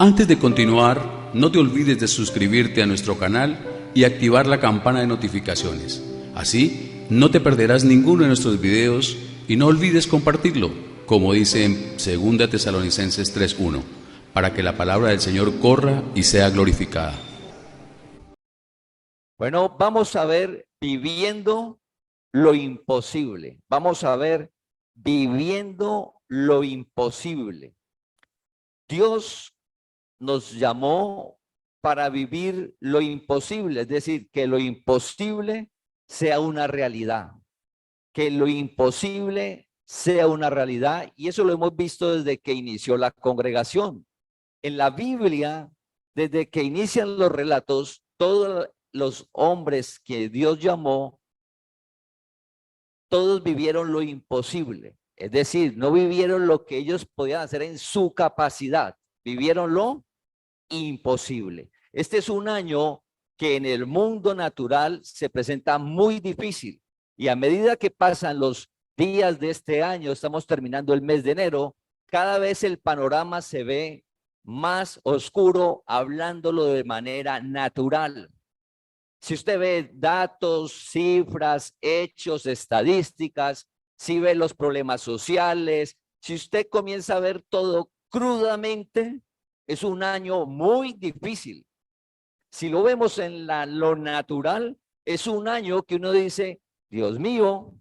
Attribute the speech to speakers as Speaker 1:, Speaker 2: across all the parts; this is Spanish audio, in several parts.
Speaker 1: Antes de continuar, no te olvides de suscribirte a nuestro canal y activar la campana de notificaciones. Así, no te perderás ninguno de nuestros videos y no olvides compartirlo, como dice en 2 Tesalonicenses 3:1, para que la palabra del Señor corra y sea glorificada.
Speaker 2: Bueno, vamos a ver viviendo lo imposible. Vamos a ver viviendo lo imposible. Dios nos llamó para vivir lo imposible, es decir, que lo imposible sea una realidad, que lo imposible sea una realidad, y eso lo hemos visto desde que inició la congregación. En la Biblia, desde que inician los relatos, todos los hombres que Dios llamó, todos vivieron lo imposible. Es decir, no vivieron lo que ellos podían hacer en su capacidad, vivieron lo imposible. Este es un año que en el mundo natural se presenta muy difícil, y a medida que pasan los días de este año, estamos terminando el mes de enero, cada vez el panorama se ve más oscuro, hablándolo de manera natural. Si usted ve datos, cifras, hechos, estadísticas, si ve los problemas sociales, si usted comienza a ver todo crudamente, es un año muy difícil. Si lo vemos en lo natural, es un año que uno dice, Dios mío,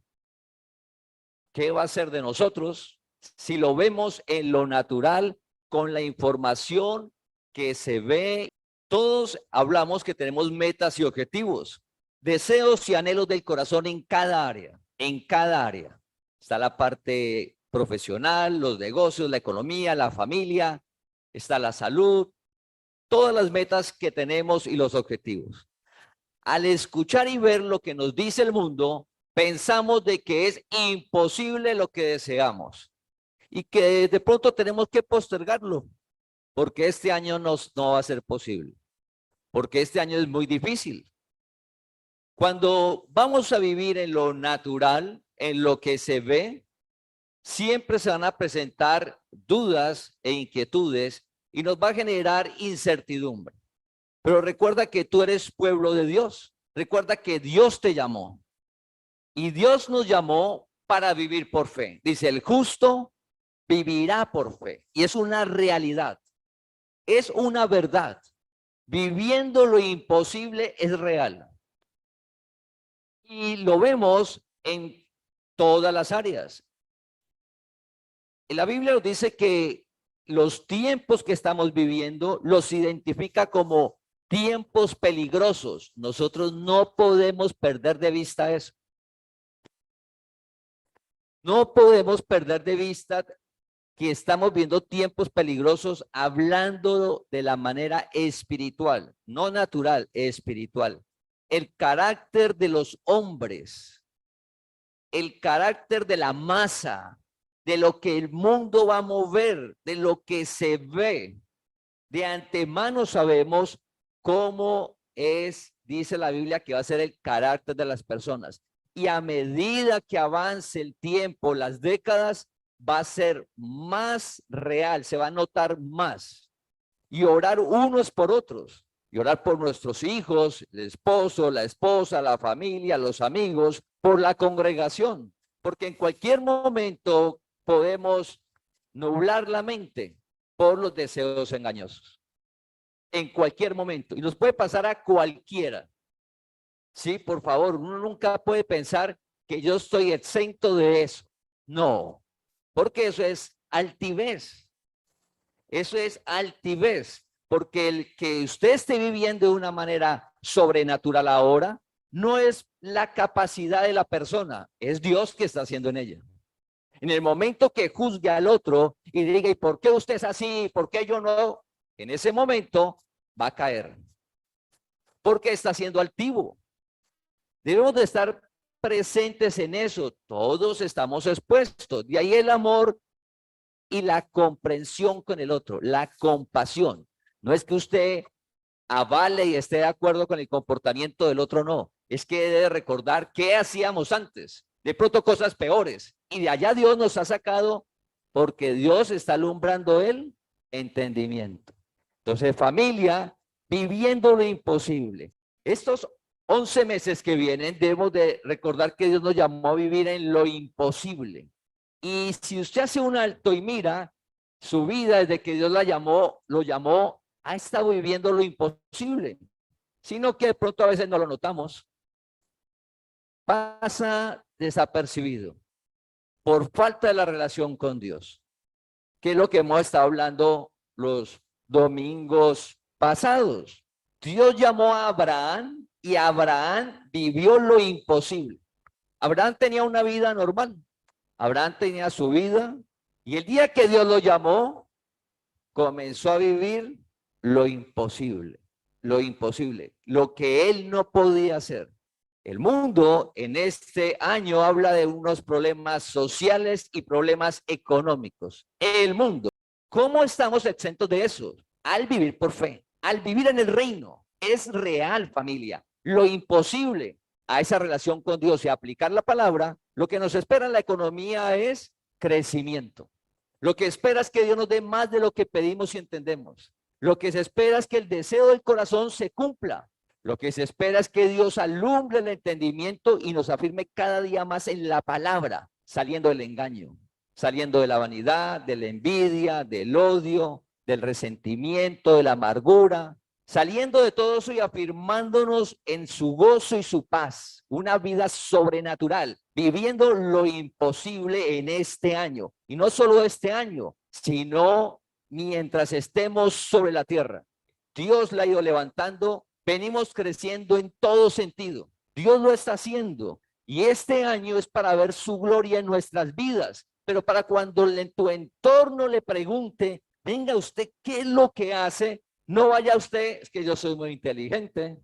Speaker 2: ¿qué va a ser de nosotros? Si lo vemos en lo natural, con la información que se ve, todos hablamos que tenemos metas y objetivos, deseos y anhelos del corazón en cada área, en cada área. Está la parte profesional, los negocios, la economía, la familia, está la salud, todas las metas que tenemos y los objetivos. Al escuchar y ver lo que nos dice el mundo, pensamos de que es imposible lo que deseamos y que de pronto tenemos que postergarlo porque este año no va a ser posible, porque este año es muy difícil. Cuando vamos a vivir en lo natural, en lo que se ve, siempre se van a presentar dudas e inquietudes y nos va a generar incertidumbre. Pero recuerda que tú eres pueblo de Dios. Recuerda que Dios te llamó. Y Dios nos llamó para vivir por fe. Dice, el justo vivirá por fe. Y es una realidad. Es una verdad. Viviendo lo imposible es real. Y lo vemos en todas las áreas. La Biblia nos dice que los tiempos que estamos viviendo los identifica como tiempos peligrosos. Nosotros no podemos perder de vista eso. No podemos perder de vista que estamos viendo tiempos peligrosos, hablando de la manera espiritual, no natural, espiritual. El carácter de los hombres, el carácter de la masa, de lo que el mundo va a mover, de lo que se ve. De antemano sabemos cómo es, dice la Biblia, que va a ser el carácter de las personas. Y a medida que avance el tiempo, las décadas, va a ser más real, se va a notar más. Y orar unos por otros, y orar por nuestros hijos, el esposo, la esposa, la familia, los amigos, por la congregación, porque en cualquier momento podemos nublar la mente por los deseos engañosos. En cualquier momento, y nos puede pasar a cualquiera. Sí, por favor, uno nunca puede pensar que yo estoy exento de eso. No, porque eso es altivez. Eso es altivez, porque el que usted esté viviendo de una manera sobrenatural ahora no es la capacidad de la persona, es Dios que está haciendo en ella. En el momento que juzgue al otro y diga, ¿y por qué usted es así? ¿Por qué yo no? En ese momento va a caer, porque está siendo altivo. Debemos de estar presentes en eso. Todos estamos expuestos. De ahí el amor y la comprensión con el otro, la compasión. No es que usted avale y esté de acuerdo con el comportamiento del otro, no. Es que debe recordar qué hacíamos antes. De pronto cosas peores. Y de allá Dios nos ha sacado porque Dios está alumbrando el entendimiento. Entonces, familia, viviendo lo imposible. Estos 11 meses que vienen, debemos de recordar que Dios nos llamó a vivir en lo imposible. Y si usted hace un alto y mira su vida desde que Dios lo llamó, ha estado viviendo lo imposible, sino que de pronto a veces no lo notamos. Pasa desapercibido por falta de la relación con Dios, que es lo que hemos estado hablando los domingos pasados. Dios llamó a Abraham y Abraham vivió lo imposible. Abraham tenía una vida normal. Abraham tenía su vida y el día que Dios lo llamó, comenzó a vivir lo imposible, lo que él no podía hacer. El mundo en este año habla de unos problemas sociales y problemas económicos. El mundo. ¿Cómo estamos exentos de eso? Al vivir por fe, al vivir en el reino. Es real, familia. Lo imposible a esa relación con Dios y aplicar la palabra, lo que nos espera en la economía es crecimiento. Lo que espera es que Dios nos dé más de lo que pedimos y entendemos. Lo que se espera es que el deseo del corazón se cumpla. Lo que se espera es que Dios alumbre el entendimiento y nos afirme cada día más en la palabra, saliendo del engaño, saliendo de la vanidad, de la envidia, del odio, del resentimiento, de la amargura, saliendo de todo eso y afirmándonos en su gozo y su paz, una vida sobrenatural, viviendo lo imposible en este año. Y no solo este año, sino mientras estemos sobre la tierra. Dios la ha ido levantando, venimos creciendo en todo sentido. Dios lo está haciendo. Y este año es para ver su gloria en nuestras vidas. Pero para cuando en tu entorno le pregunte, venga usted, ¿qué es lo que hace? No vaya usted, es que yo soy muy inteligente,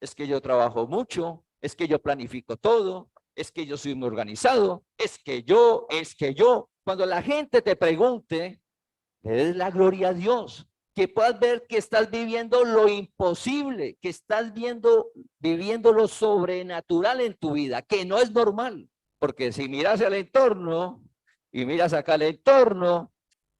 Speaker 2: es que yo trabajo mucho, es que yo planifico todo, es que yo soy muy organizado, es que yo. Cuando la gente te pregunte, le des la gloria a Dios, que puedas ver que estás viviendo lo imposible, que estás viviendo lo sobrenatural en tu vida, que no es normal, porque si miras el entorno y miras acá el entorno,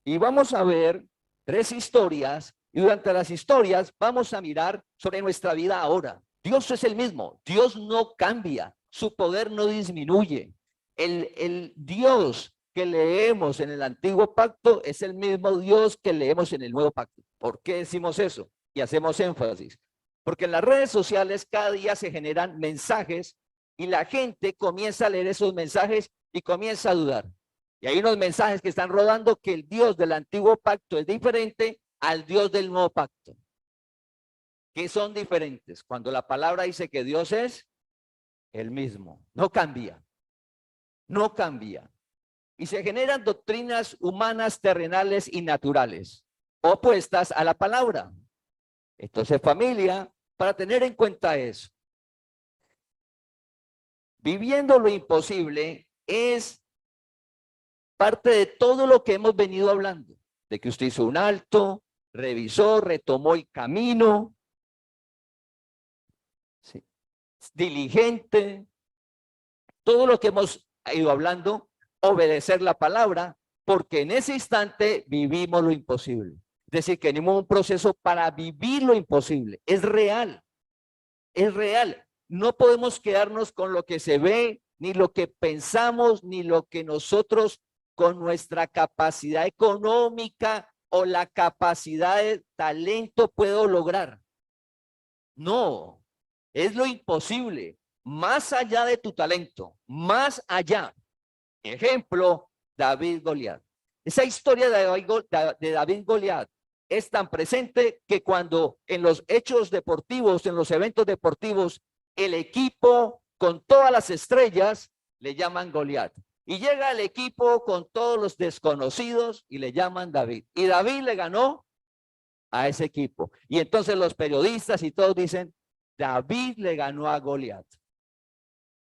Speaker 2: y vamos a ver 3 historias, y durante las historias vamos a mirar sobre nuestra vida ahora. Dios es el mismo, Dios no cambia, su poder no disminuye. El Dios que leemos en el antiguo pacto es el mismo Dios que leemos en el nuevo pacto. ¿Por qué decimos eso? Y hacemos énfasis. Porque en las redes sociales cada día se generan mensajes y la gente comienza a leer esos mensajes y comienza a dudar. Y hay unos mensajes que están rodando que el Dios del antiguo pacto es diferente al Dios del nuevo pacto. Que son diferentes. Cuando la palabra dice que Dios es el mismo, no cambia. No cambia. Y se generan doctrinas humanas, terrenales y naturales, opuestas a la palabra. Entonces, familia, para tener en cuenta eso, viviendo lo imposible es parte de todo lo que hemos venido hablando, de que usted hizo un alto, revisó, retomó el camino, ¿sí? Diligente, todo lo que hemos ido hablando, obedecer la palabra, porque en ese instante vivimos lo imposible. Es decir, que tenemos un proceso para vivir lo imposible. Es real, es real. No podemos quedarnos con lo que se ve, ni lo que pensamos, ni lo que nosotros con nuestra capacidad económica o la capacidad de talento puedo lograr. No, es lo imposible, más allá de tu talento, más allá. Ejemplo, David Goliat. Esa historia de David Goliat es tan presente que cuando en los hechos deportivos, en los eventos deportivos, el equipo con todas las estrellas le llaman Goliat. Y llega el equipo con todos los desconocidos y le llaman David. Y David le ganó a ese equipo. Y entonces los periodistas y todos dicen, David le ganó a Goliat.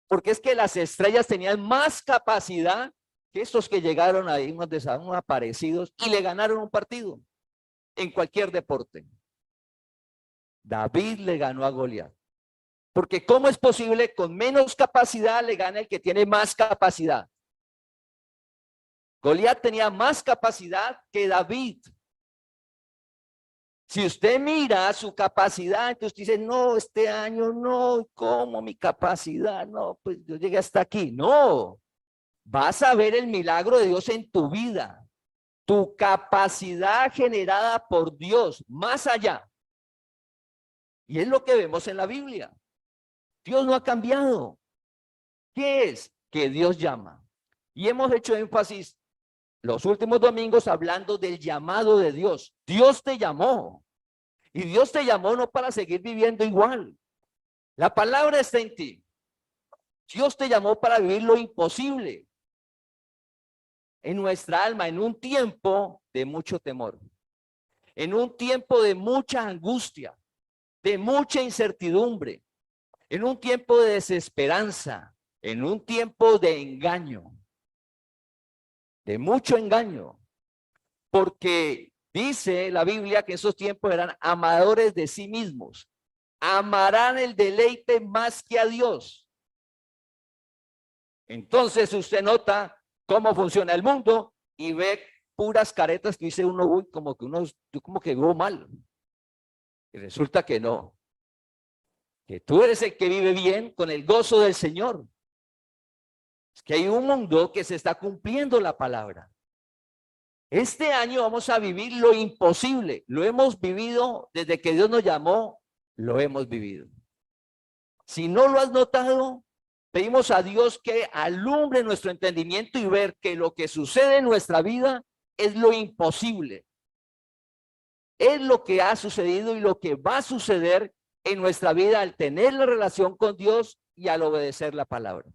Speaker 2: Porque es que las estrellas tenían más capacidad que estos que llegaron ahí, unos desaparecidos, y le ganaron un partido en cualquier deporte. David le ganó a Goliat. Porque ¿cómo es posible con menos capacidad le gana el que tiene más capacidad? Goliat tenía más capacidad que David. Si usted mira su capacidad, entonces usted dice, no, este año no, ¿cómo mi capacidad? No, pues yo llegué hasta aquí. No, vas a ver el milagro de Dios en tu vida. Tu capacidad generada por Dios, más allá. Y es lo que vemos en la Biblia. Dios no ha cambiado. ¿Qué es? Que Dios llama. Y hemos hecho énfasis los últimos domingos hablando del llamado de Dios. Dios te llamó. Y Dios te llamó no para seguir viviendo igual. La palabra está en ti. Dios te llamó para vivir lo imposible en nuestra alma, en un tiempo de mucho temor, en un tiempo de mucha angustia, de mucha incertidumbre, en un tiempo de desesperanza, en un tiempo de engaño, de mucho engaño, porque dice la Biblia que esos tiempos eran amadores de sí mismos, amarán el deleite más que a Dios. Entonces usted nota cómo funciona el mundo y ve puras caretas que dice uno, uy, como que vivo mal. Y resulta que no, que tú eres el que vive bien con el gozo del Señor. Es que hay un mundo que se está cumpliendo la palabra. Este año vamos a vivir lo imposible. Lo hemos vivido desde que Dios nos llamó, lo hemos vivido. Si no lo has notado, pedimos a Dios que alumbre nuestro entendimiento y ver que lo que sucede en nuestra vida es lo imposible. Es lo que ha sucedido y lo que va a suceder en nuestra vida al tener la relación con Dios y al obedecer la palabra.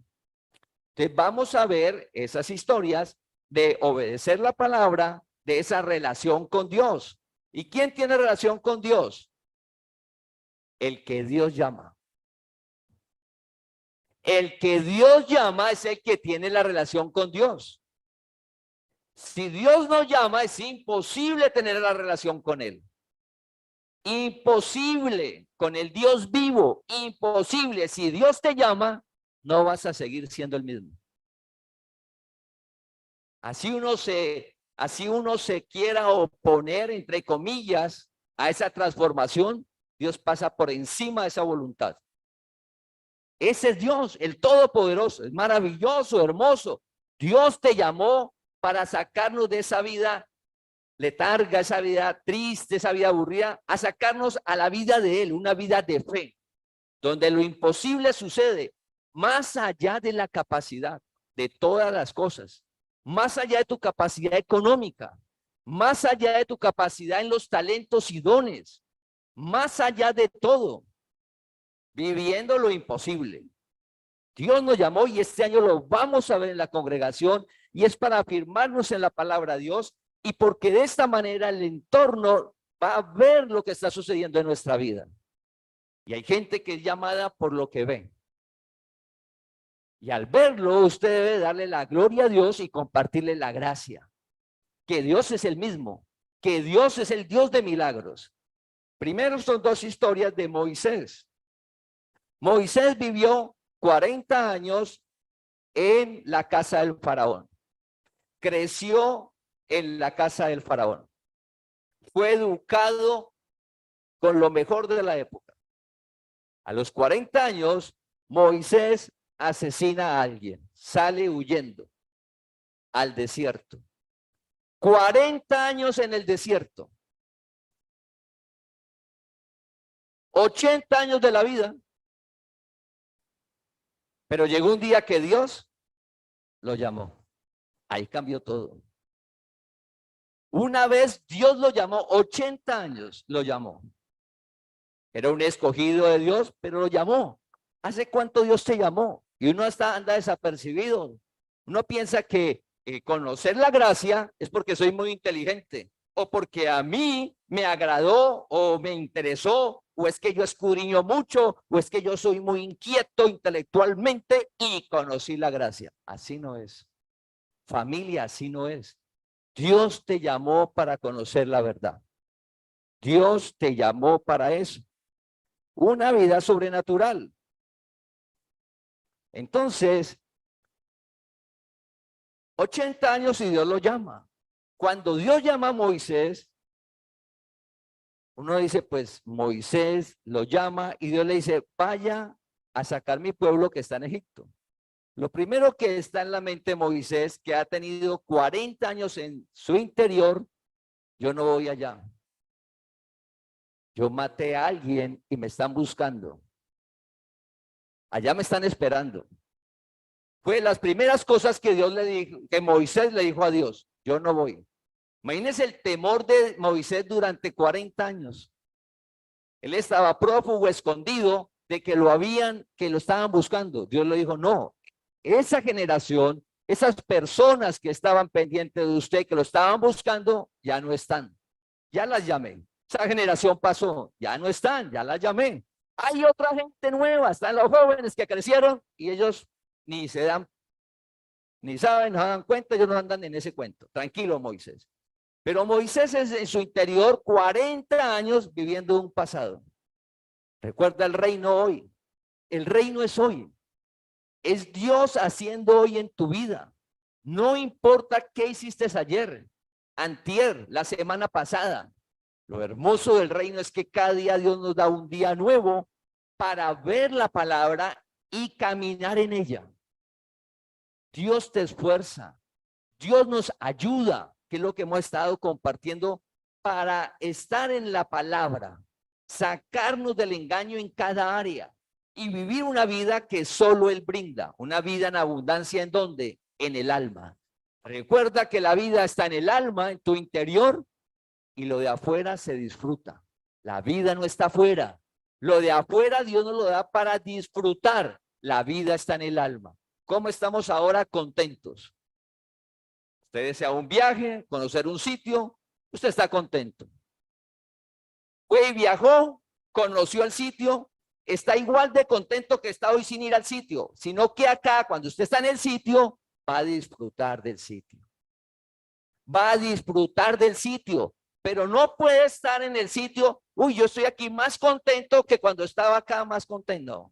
Speaker 2: Entonces vamos a ver esas historias de obedecer la palabra, de esa relación con Dios. ¿Y quién tiene relación con Dios? El que Dios llama. El que Dios llama es el que tiene la relación con Dios. Si Dios no llama, es imposible tener la relación con Él. Imposible con el Dios vivo, imposible. Si Dios te llama, no vas a seguir siendo el mismo. Así uno se quiera oponer, entre comillas, a esa transformación, Dios pasa por encima de esa voluntad. Ese es Dios, el Todopoderoso, es maravilloso, hermoso. Dios te llamó para sacarnos de esa vida letarga, esa vida triste, esa vida aburrida, a sacarnos a la vida de Él, una vida de fe, donde lo imposible sucede más allá de la capacidad de todas las cosas, más allá de tu capacidad económica, más allá de tu capacidad en los talentos y dones, más allá de todo, viviendo lo imposible. Dios nos llamó y este año lo vamos a ver en la congregación y es para afirmarnos en la palabra de Dios y porque de esta manera el entorno va a ver lo que está sucediendo en nuestra vida. Y hay gente que es llamada por lo que ve. Y al verlo, usted debe darle la gloria a Dios y compartirle la gracia. Que Dios es el mismo, que Dios es el Dios de milagros. Primero son dos historias de Moisés. Moisés vivió 40 años en la casa del faraón. Creció en la casa del faraón. Fue educado con lo mejor de la época. A los 40 años, Moisés asesina a alguien, sale huyendo al desierto. 40 años en el desierto. 80 años de la vida. Pero llegó un día que Dios lo llamó. Ahí cambió todo. Una vez Dios lo llamó, 80 años lo llamó. Era un escogido de Dios, pero lo llamó. ¿Hace cuánto Dios te llamó? Y uno anda desapercibido. Uno piensa que conocer la gracia es porque soy muy inteligente o porque a mí me agradó o me interesó o es que yo escudriño mucho o es que yo soy muy inquieto intelectualmente y conocí la gracia. Así no es. Familia, así no es. Dios te llamó para conocer la verdad. Dios te llamó para eso. Una vida sobrenatural. Entonces, 80 años y Dios lo llama. Cuando Dios llama a Moisés, Uno dice, pues Moisés lo llama y Dios le dice, vaya a sacar mi pueblo que está en Egipto. Lo primero que está en la mente de Moisés, que ha tenido 40 años en su interior, yo no voy allá. Yo maté a alguien y me están buscando. Allá me están esperando. Fue las primeras cosas que Dios le dijo, que Moisés le dijo a Dios, yo no voy. Imagínense el temor de Moisés durante 40 años. Él estaba prófugo, escondido, de que lo estaban buscando. Dios le dijo, no, esa generación, esas personas que estaban pendientes de usted, que lo estaban buscando, ya no están. Ya las llamé. Esa generación pasó, ya no están, ya las llamé. Hay otra gente nueva, están los jóvenes que crecieron y ellos ni se dan, ni saben, no se dan cuenta, ellos no andan en ese cuento. Tranquilo, Moisés. Pero Moisés es en su interior 40 años viviendo un pasado. Recuerda el reino hoy. El reino es hoy. Es Dios haciendo hoy en tu vida. No importa qué hiciste ayer, antier, la semana pasada. Lo hermoso del reino es que cada día Dios nos da un día nuevo para ver la palabra y caminar en ella. Dios te esfuerza. Dios nos ayuda, que es lo que hemos estado compartiendo, para estar en la palabra, sacarnos del engaño en cada área y vivir una vida que solo Él brinda, una vida en abundancia. ¿En dónde? En el alma. Recuerda que la vida está en el alma, en tu interior, y lo de afuera se disfruta. La vida no está afuera. Lo de afuera Dios nos lo da para disfrutar. La vida está en el alma. ¿Cómo estamos ahora? Contentos. Usted desea un viaje, conocer un sitio, usted está contento. Fue y viajó, conoció el sitio, está igual de contento que está hoy sin ir al sitio, sino que acá, cuando usted está en el sitio, va a disfrutar del sitio. Va a disfrutar del sitio, pero no puede estar en el sitio, uy, yo estoy aquí más contento que cuando estaba acá más contento.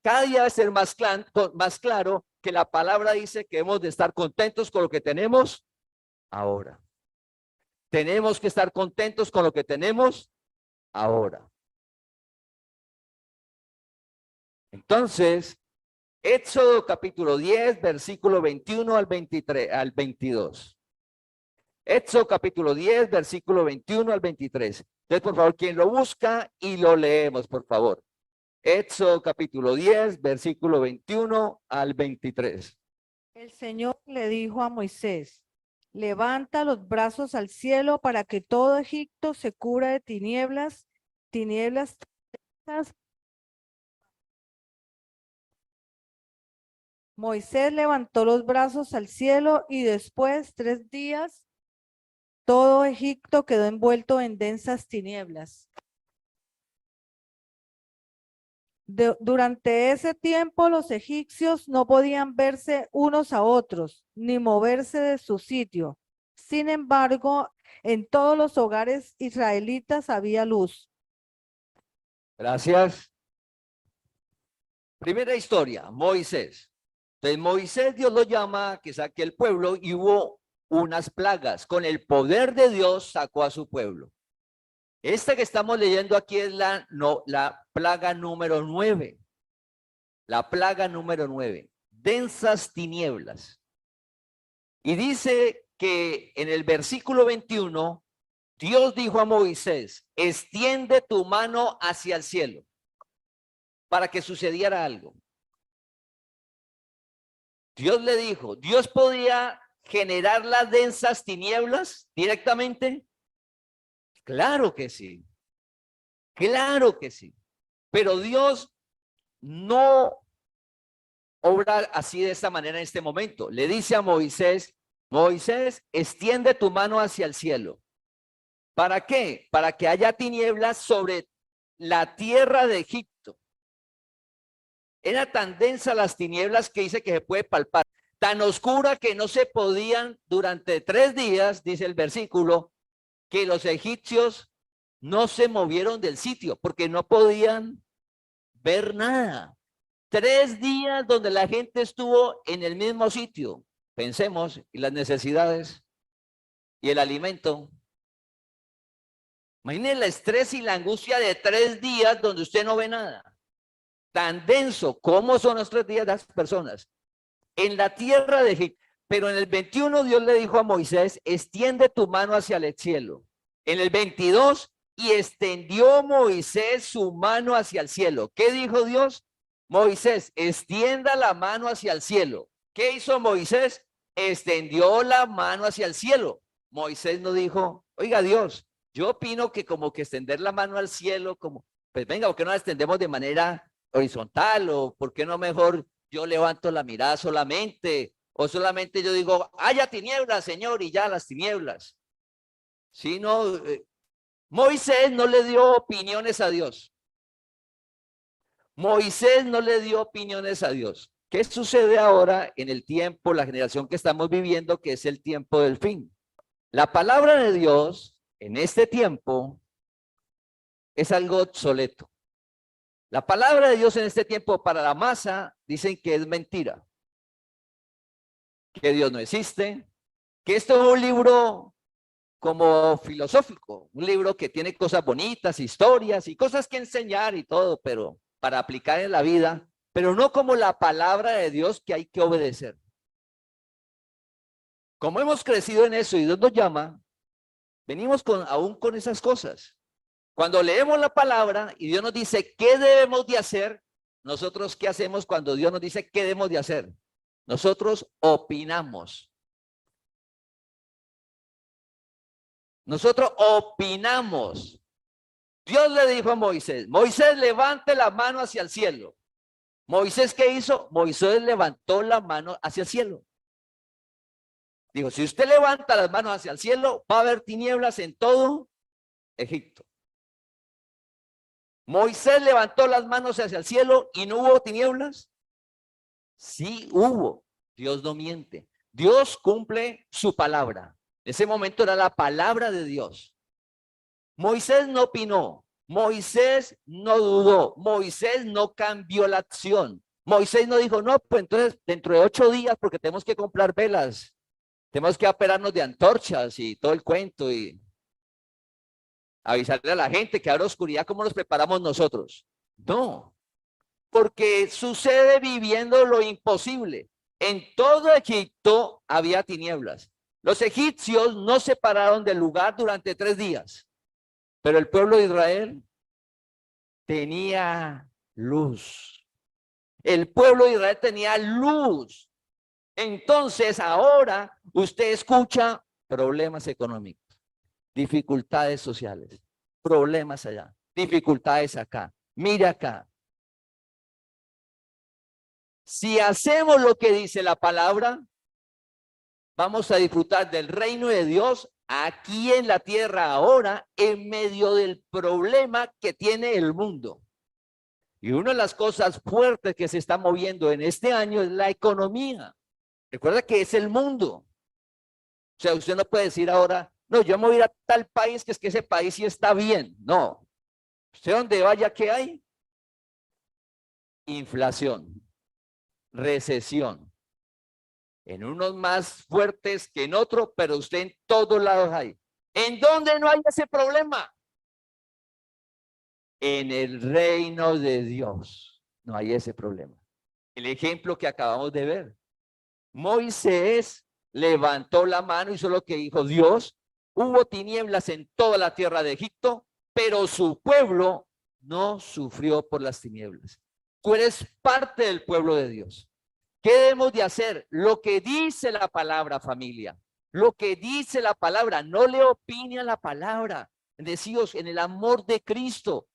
Speaker 2: Cada día debe ser más claro que la palabra dice que hemos de estar contentos con lo que tenemos ahora. Tenemos que estar contentos con lo que tenemos ahora. Entonces, Éxodo capítulo 10, versículo 21 al 23, al 22. Éxodo capítulo 10, versículo 21 al 23. Entonces, por favor, quien lo busca y lo leemos, por favor. Éxodo capítulo 10, versículo 21 al 23.
Speaker 3: El Señor le dijo a Moisés, levanta los brazos al cielo para que todo Egipto se cubra de tinieblas, tinieblas. Moisés levantó los brazos al cielo y después 3 días todo Egipto quedó envuelto en densas tinieblas. Durante ese tiempo los egipcios no podían verse unos a otros, ni moverse de su sitio. Sin embargo, en todos los hogares israelitas había luz.
Speaker 2: Gracias. Primera historia, Moisés. Entonces Moisés, Dios lo llama que saque el pueblo y hubo unas plagas. Con el poder de Dios sacó a su pueblo. Esta que estamos leyendo aquí es la plaga número 9. La plaga número 9. Densas tinieblas. Y dice que en el versículo 21, Dios dijo a Moisés, extiende tu mano hacia el cielo para que sucediera algo. Dios le dijo, ¿Dios podía generar las densas tinieblas directamente? Claro que sí. Claro que sí. Pero Dios no obra así de esta manera en este momento. Le dice a Moisés, Moisés, extiende tu mano hacia el cielo. ¿Para qué? Para que haya tinieblas sobre la tierra de Egipto. Era tan densa las tinieblas que dice que se puede palpar. Tan oscura que no se podían durante 3 días, dice el versículo, que los egipcios no se movieron del sitio porque no podían ver nada. 3 días donde la gente estuvo en el mismo sitio. Pensemos, y las necesidades y el alimento. Imagínense el estrés y la angustia de 3 días donde usted no ve nada. Tan denso. ¿Cómo son los 3 días de las personas? En la tierra de Egipto. Pero en el 21 Dios le dijo a Moisés, extiende tu mano hacia el cielo. En el 22, y extendió Moisés su mano hacia el cielo. ¿Qué dijo Dios? Moisés, extienda la mano hacia el cielo. ¿Qué hizo Moisés? Extendió la mano hacia el cielo. Moisés no dijo, oiga Dios, yo opino que como que extender la mano al cielo, como, pues venga, ¿por qué no la extendemos de manera horizontal? ¿O por qué no mejor yo levanto la mirada solamente? O solamente yo digo, haya tinieblas, Señor, y ya las tinieblas. Si no, Moisés no le dio opiniones a Dios. Moisés no le dio opiniones a Dios. ¿Qué sucede ahora en el tiempo, la generación que estamos viviendo, que es el tiempo del fin? La palabra de Dios en este tiempo es algo obsoleto. La palabra de Dios en este tiempo para la masa dicen que es mentira, que Dios no existe, que esto es un libro como filosófico, un libro que tiene cosas bonitas, historias y cosas que enseñar y todo, pero para aplicar en la vida, pero no como la palabra de Dios que hay que obedecer. Como hemos crecido en eso y Dios nos llama, venimos aún con esas cosas. Cuando leemos la palabra y Dios nos dice qué debemos de hacer, nosotros ¿qué hacemos cuando Dios nos dice qué debemos de hacer? Nosotros opinamos. Nosotros opinamos. Dios le dijo a Moisés, Moisés, levante la mano hacia el cielo. Moisés, ¿qué hizo? Moisés levantó la mano hacia el cielo. Dijo, si usted levanta las manos hacia el cielo, va a haber tinieblas en todo Egipto. Moisés levantó las manos hacia el cielo y no hubo tinieblas. Sí hubo. Dios no miente. Dios cumple su palabra. En ese momento era la palabra de Dios. Moisés no opinó. Moisés no dudó. Moisés no cambió la acción. Moisés no dijo, no, pues entonces dentro de 8 días, porque tenemos que comprar velas, tenemos que aperarnos de antorchas y todo el cuento y avisarle a la gente que habrá oscuridad, ¿cómo nos preparamos nosotros? No, porque sucede viviendo lo imposible. En todo Egipto había tinieblas. Los egipcios no se pararon del lugar durante 3 días, pero el pueblo de Israel tenía luz. El pueblo de Israel tenía luz. Entonces ahora usted escucha problemas económicos, dificultades sociales, problemas allá, dificultades acá. Mira acá. Si hacemos lo que dice la palabra, vamos a disfrutar del reino de Dios aquí en la tierra ahora, en medio del problema que tiene el mundo. Y una de las cosas fuertes que se está moviendo en este año es la economía. Recuerda que es el mundo. O sea, usted no puede decir ahora, no, yo me voy a ir a tal país que es que ese país sí está bien. No. Usted donde vaya, ¿qué hay? Inflación, recesión. En unos más fuertes que en otros, pero usted en todos lados hay. ¿En dónde no hay ese problema? En el reino de Dios no hay ese problema. El ejemplo que acabamos de ver. Moisés levantó la mano y hizo lo que dijo Dios. Hubo tinieblas en toda la tierra de Egipto, pero su pueblo no sufrió por las tinieblas. Tú eres parte del pueblo de Dios. ¿Qué debemos de hacer? Lo que dice la palabra, familia. Lo que dice la palabra. No le opine a la palabra. Decidos en el amor de Cristo.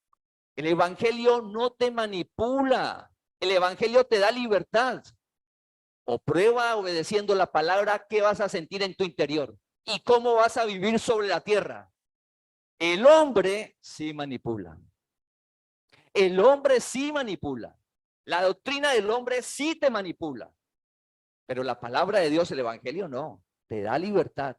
Speaker 2: El evangelio no te manipula. El evangelio te da libertad. O prueba obedeciendo la palabra qué vas a sentir en tu interior y cómo vas a vivir sobre la tierra. El hombre sí manipula. El hombre sí manipula. La doctrina del hombre sí te manipula. Pero la palabra de Dios, el evangelio, no. Te da libertad.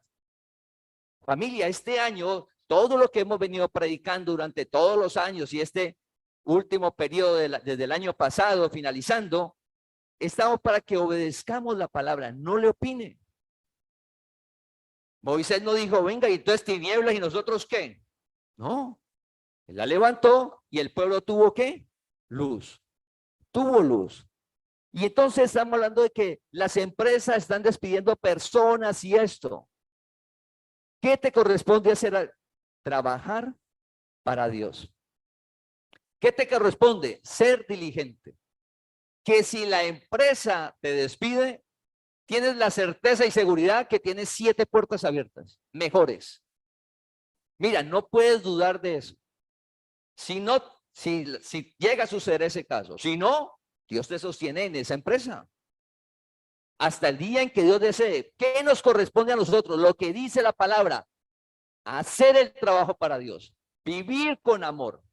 Speaker 2: Familia, este año, todo lo que hemos venido predicando durante todos los años y este último periodo desde el año pasado, finalizando, estamos para que obedezcamos la palabra, no le opine. Moisés no dijo, venga, y entonces tinieblas y nosotros ¿qué? No, él la levantó y el pueblo tuvo ¿qué? Luz. Tuvo luz. Y entonces estamos hablando de que las empresas están despidiendo personas y esto. ¿Qué te corresponde hacer? Trabajar para Dios. ¿Qué te corresponde? Ser diligente. Que si la empresa te despide, tienes la certeza y seguridad que tienes 7 puertas abiertas, mejores. Mira, no puedes dudar de eso. Si no, si llega a suceder ese caso, si no, Dios te sostiene en esa empresa. Hasta el día en que Dios desee. ¿Qué nos corresponde a nosotros? Lo que dice la palabra. Hacer el trabajo para Dios. Vivir con amor.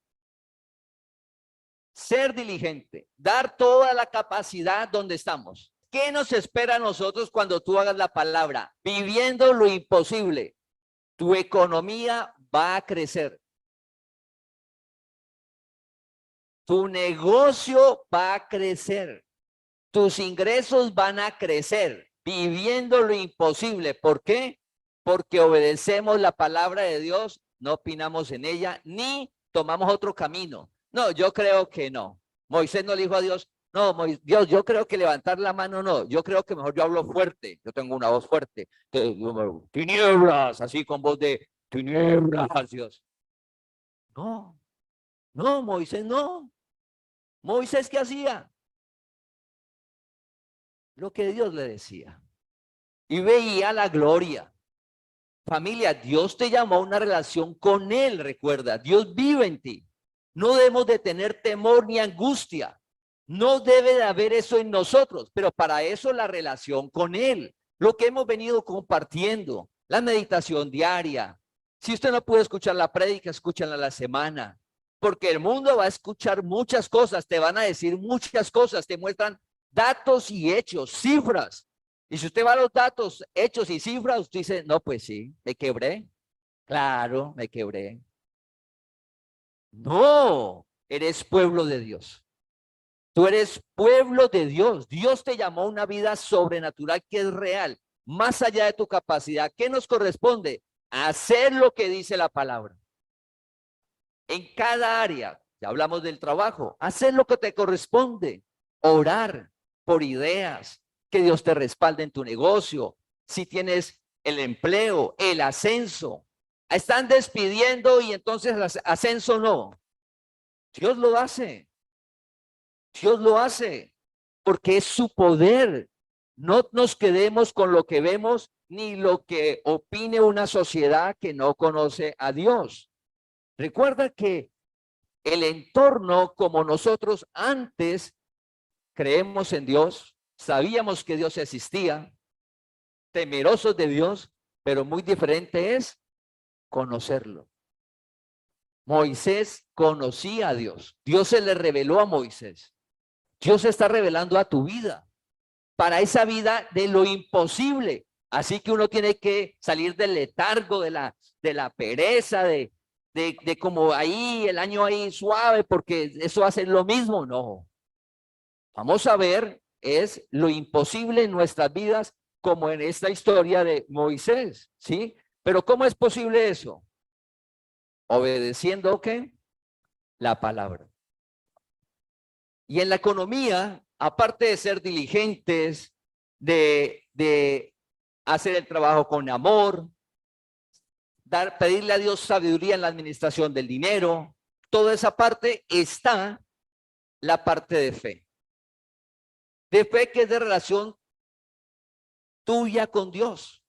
Speaker 2: Ser diligente. Dar toda la capacidad donde estamos. ¿Qué nos espera a nosotros cuando tú hagas la palabra? Viviendo lo imposible. Tu economía va a crecer. Tu negocio va a crecer. Tus ingresos van a crecer. Viviendo lo imposible. ¿Por qué? Porque obedecemos la palabra de Dios, no opinamos en ella, ni tomamos otro camino. No, yo creo que no. Moisés no le dijo a Dios, no, Dios, yo creo que levantar la mano no. Yo creo que mejor yo hablo fuerte. Yo tengo una voz fuerte. Tinieblas, así con voz de tinieblas, Dios. No, no, Moisés no. Moisés, ¿qué hacía? Lo que Dios le decía. Y veía la gloria. Familia, Dios te llamó a una relación con Él, recuerda. Dios vive en ti. No debemos de tener temor ni angustia. No debe de haber eso en nosotros, pero para eso la relación con Él. Lo que hemos venido compartiendo, la meditación diaria. Si usted no puede escuchar la prédica, escúchala a la semana. Porque el mundo va a escuchar muchas cosas, te van a decir muchas cosas, te muestran datos y hechos, cifras. Y si usted va a los datos, hechos y cifras, usted dice, no, pues sí, me quebré. Claro, me quebré. No, eres pueblo de Dios. Tú eres pueblo de Dios. Dios te llamó a una vida sobrenatural que es real, más allá de tu capacidad. ¿Qué nos corresponde? Hacer lo que dice la palabra. En cada área, ya hablamos del trabajo, hacer lo que te corresponde. Orar por ideas, que Dios te respalde en tu negocio, si tienes el empleo, el ascenso. Están despidiendo y entonces ascenso no. Dios lo hace. Dios lo hace porque es su poder. No nos quedemos con lo que vemos ni lo que opine una sociedad que no conoce a Dios. Recuerda que el entorno, como nosotros antes creemos en Dios, sabíamos que Dios existía, temerosos de Dios, pero muy diferente es conocerlo. Moisés conocía a Dios. Dios se le reveló a Moisés. Dios se está revelando a tu vida, para esa vida de lo imposible. Así que uno tiene que salir del letargo, de la pereza, de como ahí, el año ahí suave, porque eso hace lo mismo. No. Vamos a ver, es lo imposible en nuestras vidas, como en esta historia de Moisés, ¿sí? Pero ¿cómo es posible eso? Obedeciendo, ¿qué? La palabra. Y en la economía, aparte de ser diligentes, de hacer el trabajo con amor, pedirle a Dios sabiduría en la administración del dinero, toda esa parte está la parte de fe. De fe que es de relación tuya con Dios.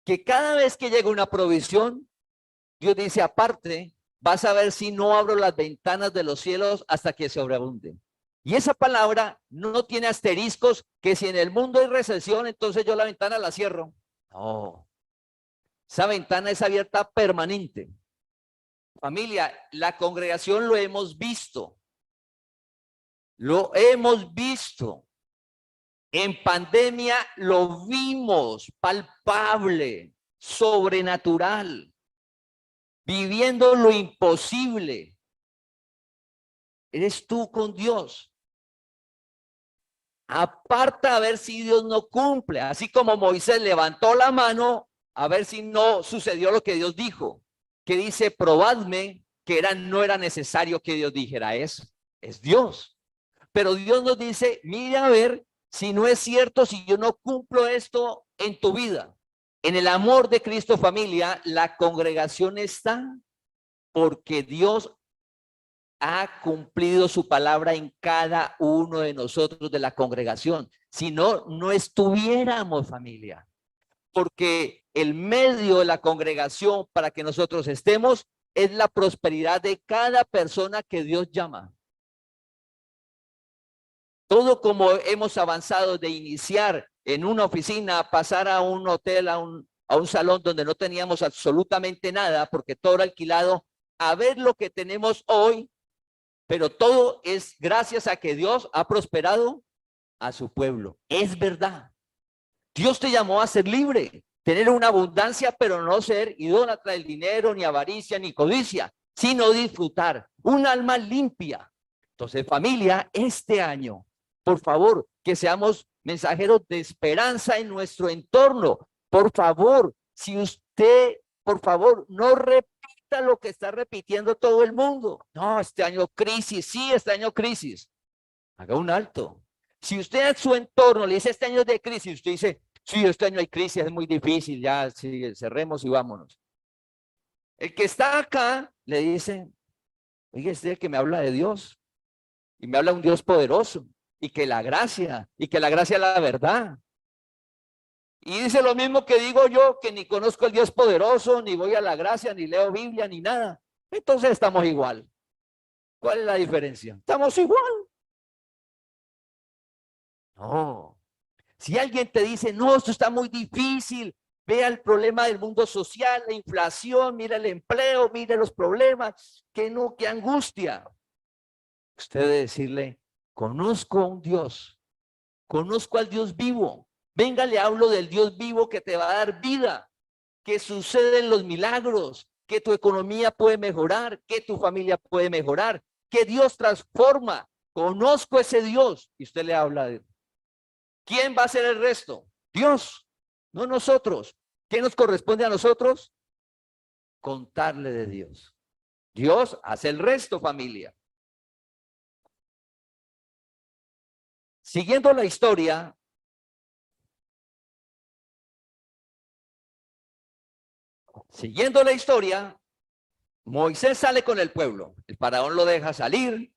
Speaker 2: Que cada vez que llega una provisión, Dios dice, aparte, vas a ver si no abro las ventanas de los cielos hasta que sobreabunde. Y esa palabra no tiene asteriscos, que si en el mundo hay recesión, entonces yo la ventana la cierro. No. Esa ventana es abierta permanente. Familia, la congregación lo hemos visto. Lo hemos visto. En pandemia lo vimos, palpable, sobrenatural, viviendo lo imposible. Eres tú con Dios. Aparta a ver si Dios no cumple. Así como Moisés levantó la mano a ver si no sucedió lo que Dios dijo. que dice, probadme, que no era necesario que Dios dijera eso, es Dios. Pero Dios nos dice, mira a ver si no es cierto, si yo no cumplo esto en tu vida. En el amor de Cristo, familia, la congregación está porque Dios ha cumplido su palabra en cada uno de nosotros de la congregación. Si no, no estuviéramos, familia. Porque el medio de la congregación para que nosotros estemos es la prosperidad de cada persona que Dios llama. Todo como hemos avanzado de iniciar en una oficina, a pasar a un hotel, a un salón donde no teníamos absolutamente nada, porque todo era alquilado, a ver lo que tenemos hoy, pero todo es gracias a que Dios ha prosperado a su pueblo. Es verdad. Dios te llamó a ser libre, tener una abundancia, pero no ser idólatra del dinero, ni avaricia, ni codicia, sino disfrutar un alma limpia. Entonces, familia, este año, por favor, que seamos mensajeros de esperanza en nuestro entorno. Por favor, si usted, por favor, no repita lo que está repitiendo todo el mundo. No, este año crisis, sí, este año crisis. Haga un alto. Si usted en su entorno le dice este año es de crisis, usted dice, sí, este año hay crisis, es muy difícil, ya sí, cerremos y vámonos. El que está acá le dice, oye, este es el que me habla de Dios, y me habla de un Dios poderoso, y que la gracia es la verdad. Y dice lo mismo que digo yo, que ni conozco el Dios poderoso, ni voy a la gracia, ni leo Biblia, ni nada. Entonces estamos igual. ¿Cuál es la diferencia? Estamos igual. No. Si alguien te dice, no, esto está muy difícil, vea el problema del mundo social, la inflación, mira el empleo, mira los problemas, que no, qué angustia. Usted debe decirle, conozco a un Dios, conozco al Dios vivo. Venga, le hablo del Dios vivo que te va a dar vida, que suceden los milagros, que tu economía puede mejorar, que tu familia puede mejorar, que Dios transforma. Conozco ese Dios. Y usted le habla de él. ¿Quién va a hacer el resto? Dios, no nosotros. ¿Qué nos corresponde a nosotros? Contarle de Dios. Dios hace el resto, familia. Siguiendo la historia, Moisés sale con el pueblo. El faraón lo deja salir.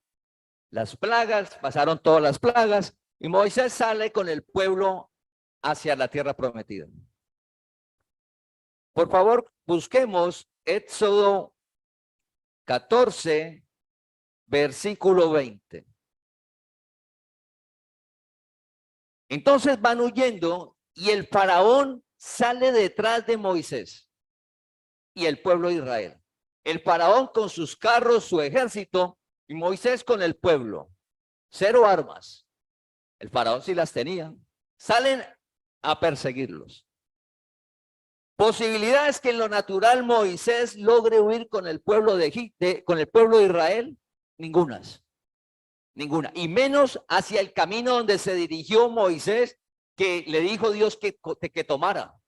Speaker 2: Las plagas, pasaron todas las plagas. Y Moisés sale con el pueblo hacia la tierra prometida. Por favor, busquemos Éxodo 14, versículo 20. Entonces van huyendo y el faraón sale detrás de Moisés y el pueblo de Israel. El faraón con sus carros, su ejército, y Moisés con el pueblo. 0 armas. El faraón sí las tenía. Salen a perseguirlos. Posibilidades que en lo natural Moisés logre huir con el pueblo de Egipto, con el pueblo de Israel, ningunas. Ninguna. Y menos hacia el camino donde se dirigió Moisés, que le dijo Dios que tomara.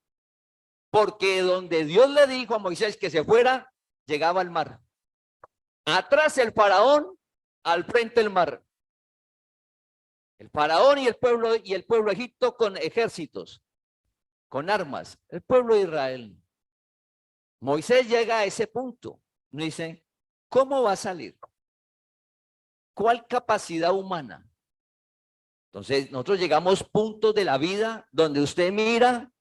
Speaker 2: Porque donde Dios le dijo a Moisés que se fuera, llegaba al mar. Atrás el faraón, al frente el mar. El faraón y el pueblo de Egipto con ejércitos, con armas. El pueblo de Israel. Moisés llega a ese punto. Nos dice, ¿cómo va a salir? ¿Cuál capacidad humana? Entonces, nosotros llegamos a puntos de la vida donde usted mira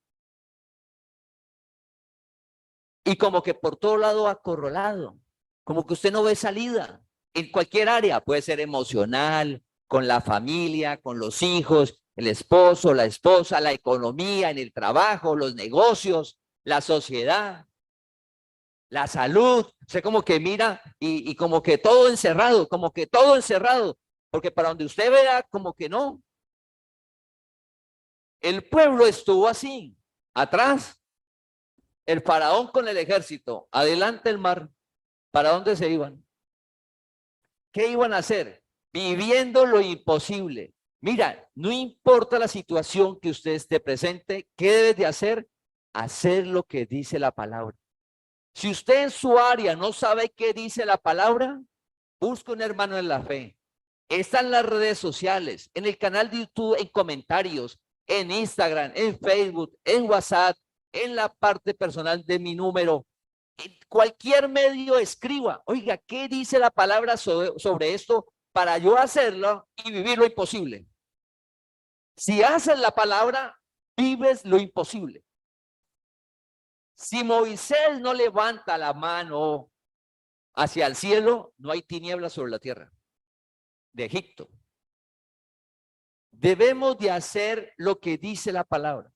Speaker 2: y como que por todo lado acorralado, como que usted no ve salida en cualquier área, puede ser emocional, con la familia, con los hijos, el esposo, la esposa, la economía, en el trabajo, los negocios, la sociedad, la salud. Usted como que mira y como que todo encerrado, porque para donde usted vea, como que no. El pueblo estuvo así, atrás, el faraón con el ejército, adelante el mar. ¿Para dónde se iban? ¿Qué iban a hacer? Viviendo lo imposible. Mira, no importa la situación que usted esté presente, ¿qué debes de hacer? Hacer lo que dice la palabra. Si usted en su área no sabe qué dice la palabra, busque un hermano en la fe. Está en las redes sociales, en el canal de YouTube, en comentarios, en Instagram, en Facebook, en WhatsApp, en la parte personal de mi número. En cualquier medio escriba, oiga, ¿qué dice la palabra sobre esto para yo hacerlo y vivir lo imposible? Si haces la palabra, vives lo imposible. Si Moisés no levanta la mano hacia el cielo, no hay tinieblas sobre la tierra de Egipto. Debemos de hacer lo que dice la palabra.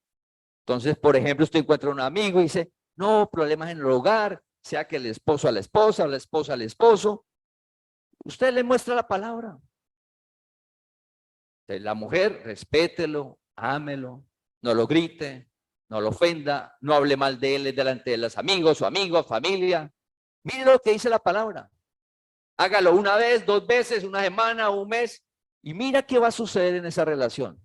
Speaker 2: Entonces, por ejemplo, usted encuentra un amigo y dice, no, problemas en el hogar, sea que el esposo a la esposa o la esposa al esposo. Usted le muestra la palabra. La mujer, respételo, ámelo, no lo grite, no lo ofenda, no hable mal de él delante de los amigos o amigos, familia. Mire lo que dice la palabra. Hágalo una vez, 2 veces, una semana, un mes, y mira qué va a suceder en esa relación.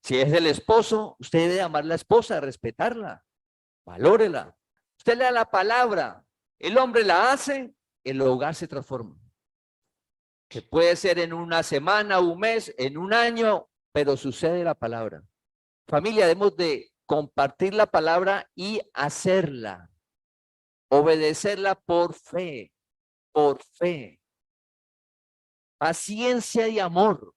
Speaker 2: Si es el esposo, usted debe amar a la esposa, respetarla, valórela. Usted le da la palabra, el hombre la hace, el hogar se transforma. Que puede ser en una semana, un mes, en un año, pero sucede la palabra. Familia, debemos de compartir la palabra y hacerla, obedecerla por fe, por fe. Paciencia y amor.